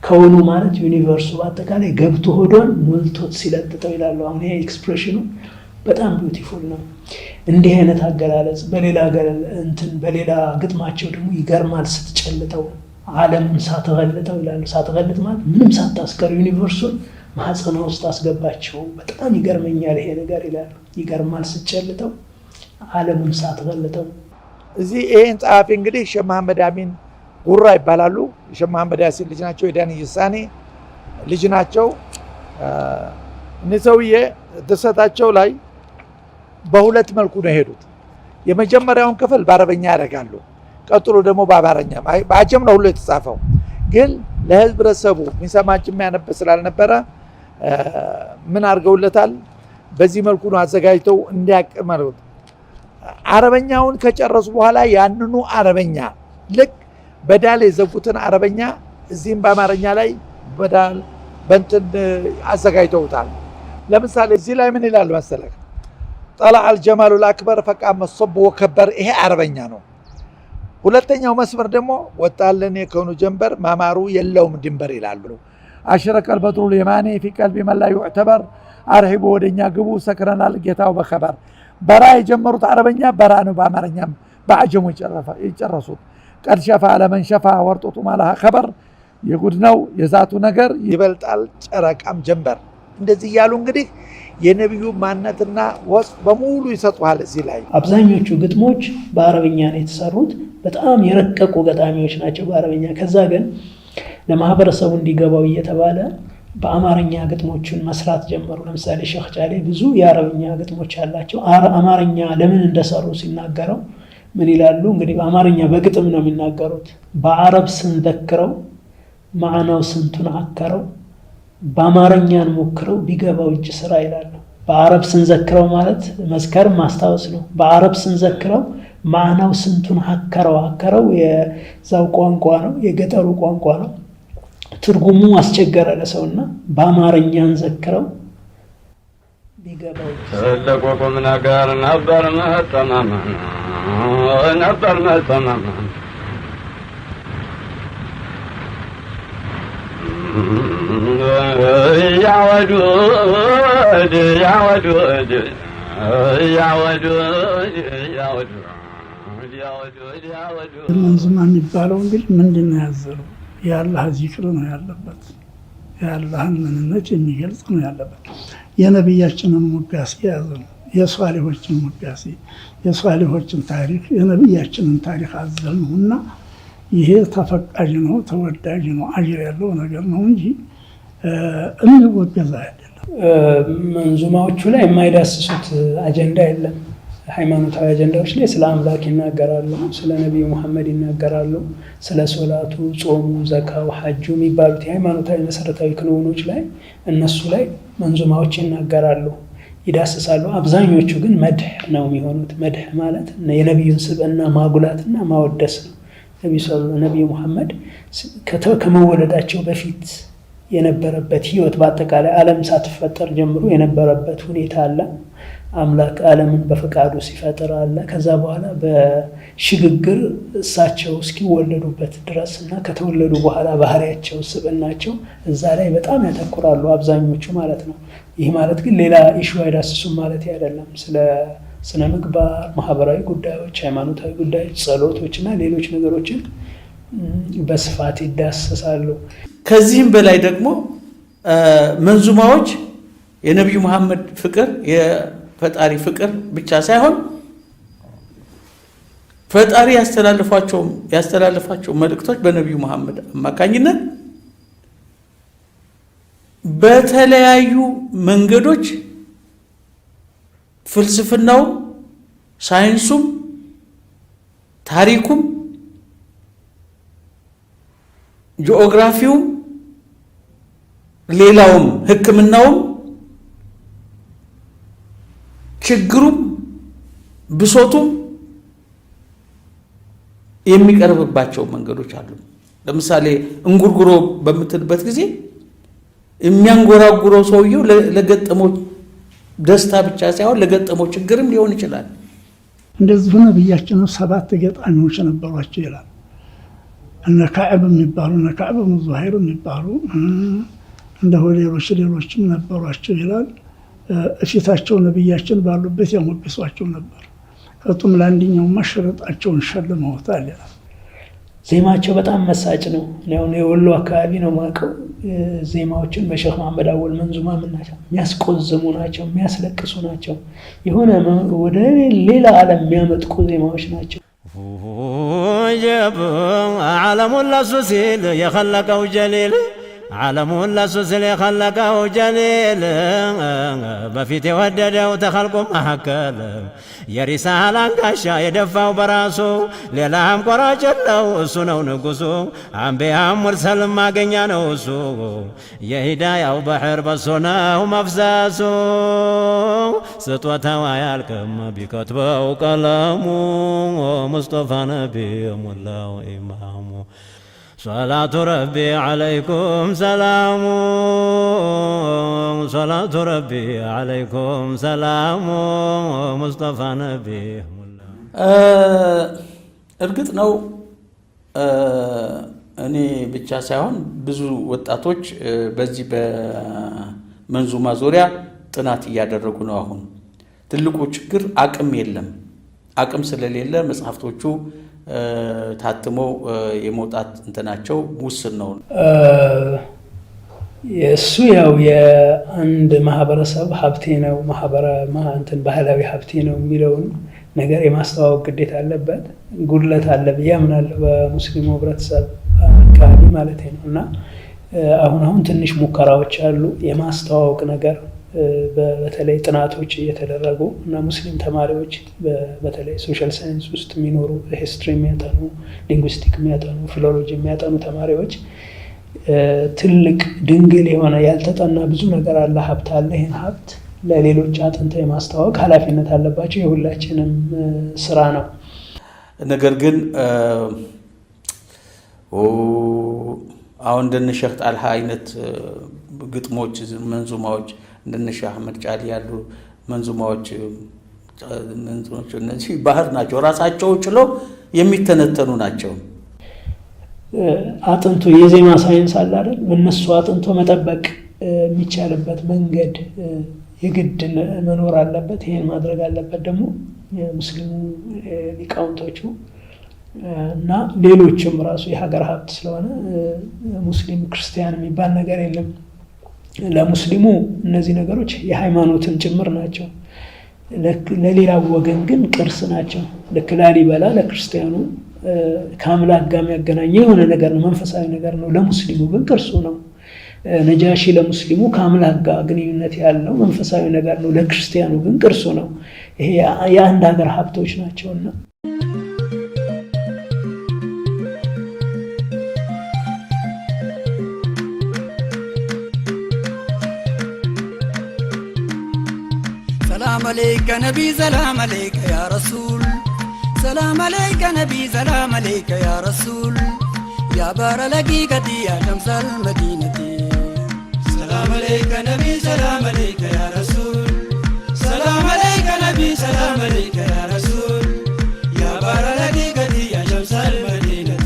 ከውኑ ማለት ዩኒቨርሱ በአጠቃላይ ገብቶ ሆዷን ሞልቶት ሲለጥጠው ይላሉ። አሁን ይሄ ኤክስፕሬሽኑ በጣም ቢዩቲፉል ነው። እንዲህ አይነት አገላለጽ በሌላ ግጥማቸው ደግሞ ይገርማል ስትጨልጠው ዓለምን ሳትገልጠው ይላሉ። ሳትገልጥ ማለት ምንም ሳታስቀር ዩኒቨርሱን ማህፀኗ ውስጥ አስገባቸው። በጣም ይገርመኛል ይሄ ነገር ይላሉ። ይገርማል ስትጨልጠው ዓለምን ሳትገልጠው። እዚህ ይሄን ጸሐፊ እንግዲህ ሼህ መሐመድ አሚን ጉራ ይባላሉ። ሼህ መሐመድ ያሲን ልጅ ናቸው። የዳንይ ሳኔ ልጅ ናቸው። እነዚህ ሰውዬ ድርሰታቸው ላይ በሁለት መልኩ ነው የሄዱት። የመጀመሪያውን ክፍል በአረበኛ ያደርጋሉ፣ ቀጥሎ ደግሞ በአማርኛ በአጀም ነው ሁሉ የተጻፈው። ግን ለህብረተሰቡ የሚሰማጭ የሚያነብ ስላልነበረ ምን አድርገውለታል? በዚህ መልኩ ነው አዘጋጅተው እንዲያቀመሩት። አረበኛውን ከጨረሱ በኋላ ያንኑ አረበኛ ልክ በዳል የዘጉትን አረበኛ እዚህም በአማርኛ ላይ በዳል በእንትን አዘጋጅተውታል። ለምሳሌ እዚህ ላይ ምን ይላል መሰለህ? ጠላ አልጀማሉ ልአክበር ፈቃመ ሶብ ወከበር። ይሄ አረበኛ ነው። ሁለተኛው መስመር ደግሞ ወጣለን የከኑ ጀንበር ማማሩ የለውም ድንበር ይላሉ። አሽረቀል በጥሩ የማኔ ፊ ቀልቢ መላ ይዕተበር አርሂቡ ወደኛ ግቡ ሰክረናል ጌታው በኸበር። በራ የጀመሩት አረበኛ በራ ነው፣ በአማርኛም በአጀሙ ይጨረሱት። ቀድ ሸፋ ለመን ሸፋ ወርጦቱ ማለሃ ኸበር። የጉድ ነው የዛቱ ነገር ይበልጣል ጨረቃም ጀንበር። እንደዚህ እያሉ እንግዲህ የነቢዩ ማንነትና ወስፍ በሙሉ ይሰጡሃል። እዚህ ላይ አብዛኞቹ ግጥሞች በአረበኛ ነው የተሰሩት። በጣም የረቀቁ ገጣሚዎች ናቸው በአረበኛ። ከዛ ግን ለማህበረሰቡ እንዲገባው እየተባለ በአማርኛ ግጥሞችን መስራት ጀመሩ። ለምሳሌ ሼኽ ጫሌ ብዙ የአረበኛ ግጥሞች ያላቸው አማርኛ ለምን እንደሰሩ ሲናገረው ምን ይላሉ? እንግዲህ በአማርኛ በግጥም ነው የሚናገሩት። በአረብ ስንዘክረው ማዕናው ስንቱን አከረው፣ በአማርኛን ሞክረው ቢገባው እጅ ስራ ይላሉ። በአረብ ስንዘክረው ማለት መዝከር ማስታወስ ነው። በአረብ ስንዘክረው ማዕናው ስንቱን አከረው የዛው ቋንቋ ነው፣ የገጠሩ ቋንቋ ነው። ትርጉሙ አስቸገረ ለሰውና በአማርኛን ዘክረው ቢገባው ትልቁ ቁም ነገር ነበር መተማመን መንዙማ የሚባለው እንግዲህ ምንድን ነው ያዘለው? የአላህ ዚክር ነው ያለበት፣ የአላህን ምንነት የሚገልጽ ነው ያለበት። የነቢያችንን ሙጋሴ የያዘ ነው። የሷሊሆችን ሙጋሴ፣ የሷሊሆችን ታሪክ፣ የነቢያችንን ታሪክ አዘል ነው እና ይሄ ተፈቃጅ ነው፣ ተወዳጅ ነው፣ አጅር ያለው ነገር ነው እንጂ የሚወገዝ አይደለም። መንዙማዎቹ ላይ የማይዳስሱት አጀንዳ የለም። ሃይማኖታዊ አጀንዳዎች ላይ ስለ አምላክ ይናገራሉ፣ ስለ ነቢዩ መሐመድ ይናገራሉ፣ ስለ ሶላቱ፣ ጾሙ፣ ዘካው፣ ሐጁ የሚባሉት የሃይማኖታዊ መሰረታዊ ክንውኖች ላይ እነሱ ላይ መንዙማዎች ይናገራሉ፣ ይዳስሳሉ። አብዛኞቹ ግን መድህ ነው የሚሆኑት። መድህ ማለት የነቢዩን ስብዕና ማጉላትና ማወደስ ነው። ነቢዩ መሐመድ ከመወለዳቸው በፊት የነበረበት ህይወት፣ በአጠቃላይ ዓለም ሳትፈጠር ጀምሮ የነበረበት ሁኔታ አለ። አምላክ ዓለምን በፈቃዱ ሲፈጥር አለ። ከዛ በኋላ በሽግግር እሳቸው እስኪወለዱበት ድረስ እና ከተወለዱ በኋላ ባህሪያቸው፣ ስብዕናቸው እዛ ላይ በጣም ያተኩራሉ አብዛኞቹ ማለት ነው። ይህ ማለት ግን ሌላ ኢሹ አይዳስሱም ማለት አይደለም። ስለ ስነ ምግባር፣ ማህበራዊ ጉዳዮች፣ ሃይማኖታዊ ጉዳዮች፣ ጸሎቶች እና ሌሎች ነገሮችን በስፋት ይዳሰሳሉ። ከዚህም በላይ ደግሞ መንዙማዎች የነቢዩ መሐመድ ፍቅር የፈጣሪ ፍቅር ብቻ ሳይሆን ፈጣሪ ያስተላልፋቸው መልእክቶች በነቢዩ መሐመድ አማካኝነት በተለያዩ መንገዶች ፍልስፍናው፣ ሳይንሱም፣ ታሪኩም፣ ጂኦግራፊውም፣ ሌላውም ሕክምናውም፣ ችግሩም፣ ብሶቱም የሚቀርብባቸው መንገዶች አሉ። ለምሳሌ እንጉርጉሮ በምትልበት ጊዜ የሚያንጎራጉረው ሰውየው ለገጠመው ደስታ ብቻ ሳይሆን ለገጠመው ችግርም ሊሆን ይችላል። እንደዚሁ ነብያችን 7 ገጣሚዎች ነበሯቸው ይላል። እነ ካዕብ የሚባሉ እነ ካዕብ ብኑ ዙሃይር የሚባሉ እንደው ሌሎችም ነበሯቸው ይላል። እፊታቸው ነብያችን ባሉበት ያሞግሷቸው ነበር። ከጡም ለአንደኛው ማሸረጣቸውን ሸልመውታል ይላል። ዜማቸው በጣም መሳጭ ነው። ያው የወሎ አካባቢ ነው ማቀው። ዜማዎችን በሼኽ መሐመድ አወል መንዙማ ምናቸው የሚያስቆዝሙ ናቸው፣ የሚያስለቅሱ ናቸው። የሆነ ወደ ሌላ ዓለም የሚያመጥቁ ዜማዎች ናቸው። ዓለሙን ለሱ ሲል የኸለቀው ጀሊል عالم لسوسل خلقه جليل بفيت ودده وتخلقه محكل يا رسالة قاشا يدفع براسو ليلام قراج الله سنو نقصو عم بيام مرسل ما قنيانو سو يا هدايا وبحر بسونا ومفزاسو ستوتا ويالكم بكتبه وقلمو مصطفى نبي مولا وإمامو صلاة ربي عليكم سلام صلاة ربي عليكم سلام مصطفى نبي እርግጥ ነው እኔ ብቻ ሳይሆን ብዙ ወጣቶች በዚህ በመንዙማ ዙሪያ ጥናት እያደረጉ ነው። አሁን ትልቁ ችግር አቅም የለም። አቅም ስለሌለ መጽሐፍቶቹ ታትሞ የመውጣት እንትናቸው ውስን ነው። የሱ ያው የአንድ ማህበረሰብ ሀብቴ ነው እንትን ባህላዊ ሀብቴ ነው የሚለውን ነገር የማስተዋወቅ ግዴታ አለበት። ጉድለት አለ ብዬ አምናለሁ በሙስሊሙ ህብረተሰብ አካባቢ ማለት ነው። እና አሁን ትንሽ ሙከራዎች አሉ የማስተዋወቅ ነገር በተለይ ጥናቶች እየተደረጉ እና ሙስሊም ተማሪዎች በተለይ ሶሻል ሳይንስ ውስጥ የሚኖሩ ሂስትሪ የሚያጠኑ ሊንጉስቲክ የሚያጠኑ ፊሎሎጂ የሚያጠኑ ተማሪዎች ትልቅ ድንግል የሆነ ያልተጠና ብዙ ነገር አለ፣ ሀብት አለ። ይህን ሀብት ለሌሎች አጥንተው የማስተዋወቅ ኃላፊነት አለባቸው። የሁላችንም ስራ ነው። ነገር ግን አሁን እንደነ ሼህ ጣልሃ አይነት ግጥሞች መንዙማዎች እንደነ ሼህ አህመድ ጫሊ ያሉ መንዙማዎች እነዚህ ባህር ናቸው፣ ራሳቸው ችለው የሚተነተኑ ናቸው። አጥንቶ የዜማ ሳይንስ አለ አይደል? እነሱ አጥንቶ መጠበቅ የሚቻልበት መንገድ የግድ መኖር አለበት። ይሄን ማድረግ አለበት ደግሞ የሙስሊሙ ሊቃውንቶቹ እና ሌሎችም ራሱ የሀገር ሀብት ስለሆነ ሙስሊም ክርስቲያን የሚባል ነገር የለም። ለሙስሊሙ እነዚህ ነገሮች የሃይማኖትን ጭምር ናቸው። ለሌላው ወገን ግን ቅርስ ናቸው። ልክ ላሊበላ ለክርስቲያኑ ከአምላክ ጋር የሚያገናኘው የሆነ ነገር ነው፣ መንፈሳዊ ነገር ነው። ለሙስሊሙ ግን ቅርሱ ነው። ነጃሺ ለሙስሊሙ ከአምላክ ጋር ግንኙነት ያለው መንፈሳዊ ነገር ነው፣ ለክርስቲያኑ ግን ቅርሱ ነው። ይሄ የአንድ ሀገር ሀብቶች ናቸውና سلام عليك نبي سلام عليك يا رسول سلام عليك نبي سلام عليك يا رسول يا بار لقيقتي يا شمس المدينة سلام عليك نبي سلام عليك يا رسول سلام عليك نبي سلام عليك يا رسول يا بار لقيقتي يا شمس المدينة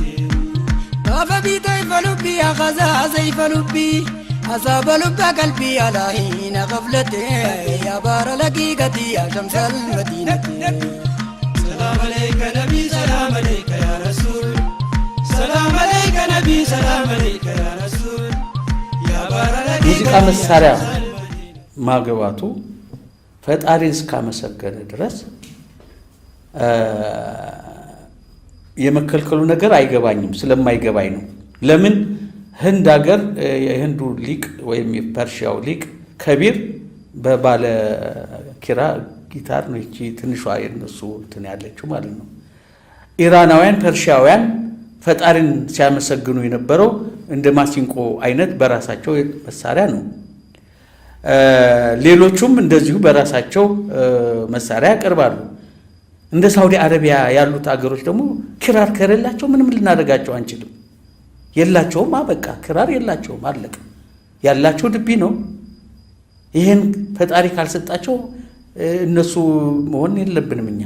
طاف بي طيف لبي يا غزا زيف لبي أصاب لب قلبي على حين غفلتي يا بار لقيقتي يا شمس المدينة سلام عليك نبي سلام عليك يا رسول سلام عليك نبي سلام عليك يا رسول يا بار ሙዚቃ መሳሪያ ማግባቱ ፈጣሪን እስካመሰገነ ድረስ የመከልከሉ ነገር አይገባኝም። ስለማይገባኝ ነው። ለምን ህንድ ሀገር የህንዱ ሊቅ ወይም የፐርሺያው ሊቅ ከቢር በባለ ኪራ ጊታር ነው እቺ ትንሿ የነሱ እንትን ያለችው ማለት ነው። ኢራናውያን ፐርሺያውያን ፈጣሪን ሲያመሰግኑ የነበረው እንደ ማሲንቆ አይነት በራሳቸው መሳሪያ ነው። ሌሎቹም እንደዚሁ በራሳቸው መሳሪያ ያቀርባሉ። እንደ ሳውዲ አረቢያ ያሉት አገሮች ደግሞ ክራር ከሌላቸው ምንም ልናደርጋቸው አንችልም። የላቸውም፣ በቃ ክራር የላቸውም፣ አለቀ። ያላቸው ድቢ ነው። ይሄን ፈጣሪ ካልሰጣቸው እነሱ መሆን የለብንም እኛ።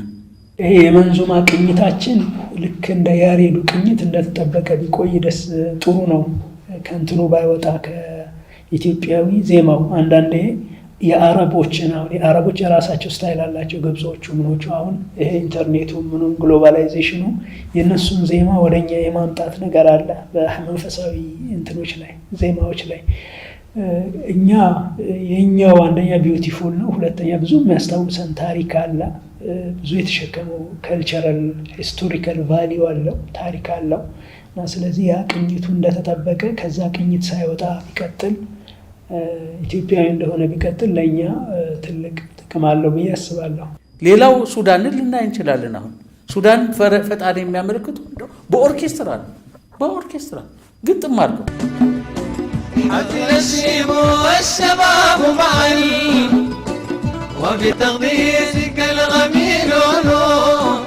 ይሄ የመንዙማ ቅኝታችን ልክ እንደ ያሬዱ ቅኝት እንደተጠበቀ ቢቆይ ደስ ጥሩ ነው። ከእንትኑ ባይወጣ ከኢትዮጵያዊ ዜማው አንዳንዴ የአረቦችን አሁን የአረቦች የራሳቸው ስታይል አላቸው። ግብጾቹ ምኖቹ አሁን ይሄ ኢንተርኔቱ ምኑም ግሎባላይዜሽኑ የእነሱን ዜማ ወደኛ የማምጣት ነገር አለ በመንፈሳዊ እንትኖች ላይ ዜማዎች ላይ። እኛ የኛው አንደኛ ቢዩቲፉል ነው፣ ሁለተኛ ብዙ የሚያስታውሰን ታሪክ አለ። ብዙ የተሸከመው ካልቸራል ሂስቶሪካል ቫሊዩ አለው፣ ታሪክ አለው እና ስለዚህ ያ ቅኝቱ እንደተጠበቀ ከዛ ቅኝት ሳይወጣ ቢቀጥል ኢትዮጵያዊ እንደሆነ ቢቀጥል ለእኛ ትልቅ ጥቅም አለው ብዬ አስባለሁ። ሌላው ሱዳንን ልናይ እንችላለን። አሁን ሱዳን ፈጣሪ የሚያመለክቱ በኦርኬስትራ ነው። በኦርኬስትራ ግጥም አድርገው النسيم والشباب معي وبتغذيتك الغميل ونور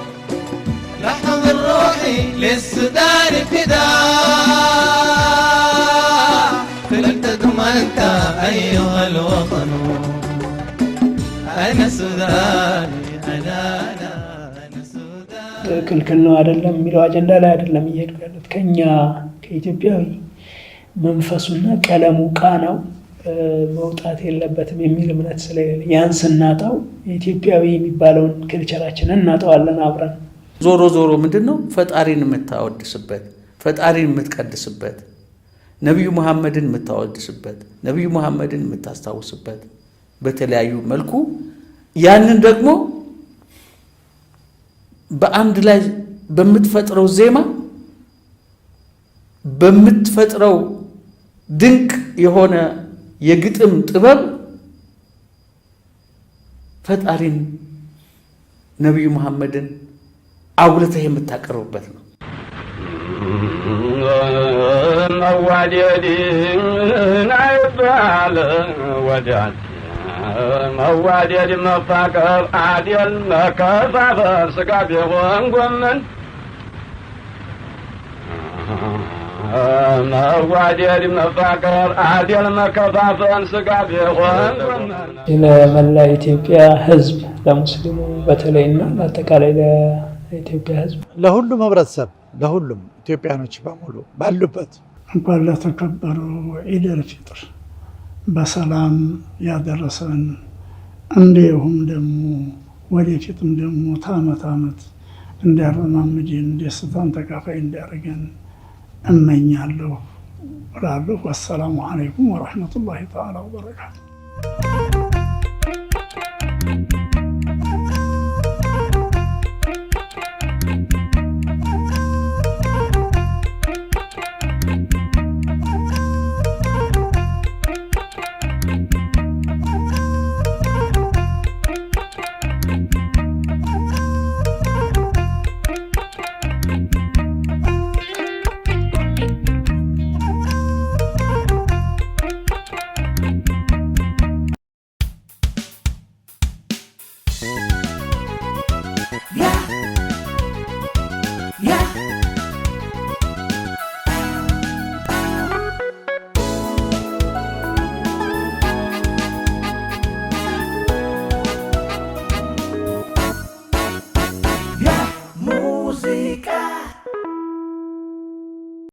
لحظ الروح للسودان فداء فلتدم أنت أيها الوطن أنا سوداني أنا سوداني ክልክል ነው አይደለም የሚለው አጀንዳ ላይ አይደለም እየሄድኩ ያለሁት ከኛ ከኢትዮጵያዊ መንፈሱና ቀለሙ ቃናው መውጣት የለበትም የሚል እምነት ስለሌለ ያን ስናጣው ኢትዮጵያዊ የሚባለውን ክልቸራችንን እናጣዋለን አብረን። ዞሮ ዞሮ ምንድነው ፈጣሪን የምታወድስበት፣ ፈጣሪን የምትቀድስበት፣ ነብዩ መሐመድን የምታወድስበት፣ ነብዩ መሐመድን የምታስታውስበት በተለያዩ መልኩ ያንን ደግሞ በአንድ ላይ በምትፈጥረው ዜማ በምትፈጥረው ድንቅ የሆነ የግጥም ጥበብ ፈጣሪን ነብዩ መሐመድን አውልተህ የምታቀርብበት ነው። መዋደድ ናይባል ወዳጅ መዋደድ መፋቀር አደል መከፋፈል ስጋ ቢሆን ጎመን መዋደድ መፋቀር አደል መከፋፈል ስጋ ቢሆን ጎመን። ለመላ ኢትዮጵያ ሕዝብ ለሙስሊሙ በተለይና ለአጠቃላይ ለኢትዮጵያ ሕዝብ ለሁሉም ህብረተሰብ ለሁሉም ኢትዮጵያኖች በሙሉ ባሉበት እንኳን ለተከበረው ዒድ አልፊጥር በሰላም ያደረሰን እንዲሁም ደግሞ ወደፊትም ደግሞ ከዓመት ዓመት እንዲያረማምድን ደስታን ተካፋይ እንዲያደርገን እመኛለሁ እላለሁ። ወሰላሙ አለይኩም ወረሕመቱላሂ ተዓላ ወበረካቱ።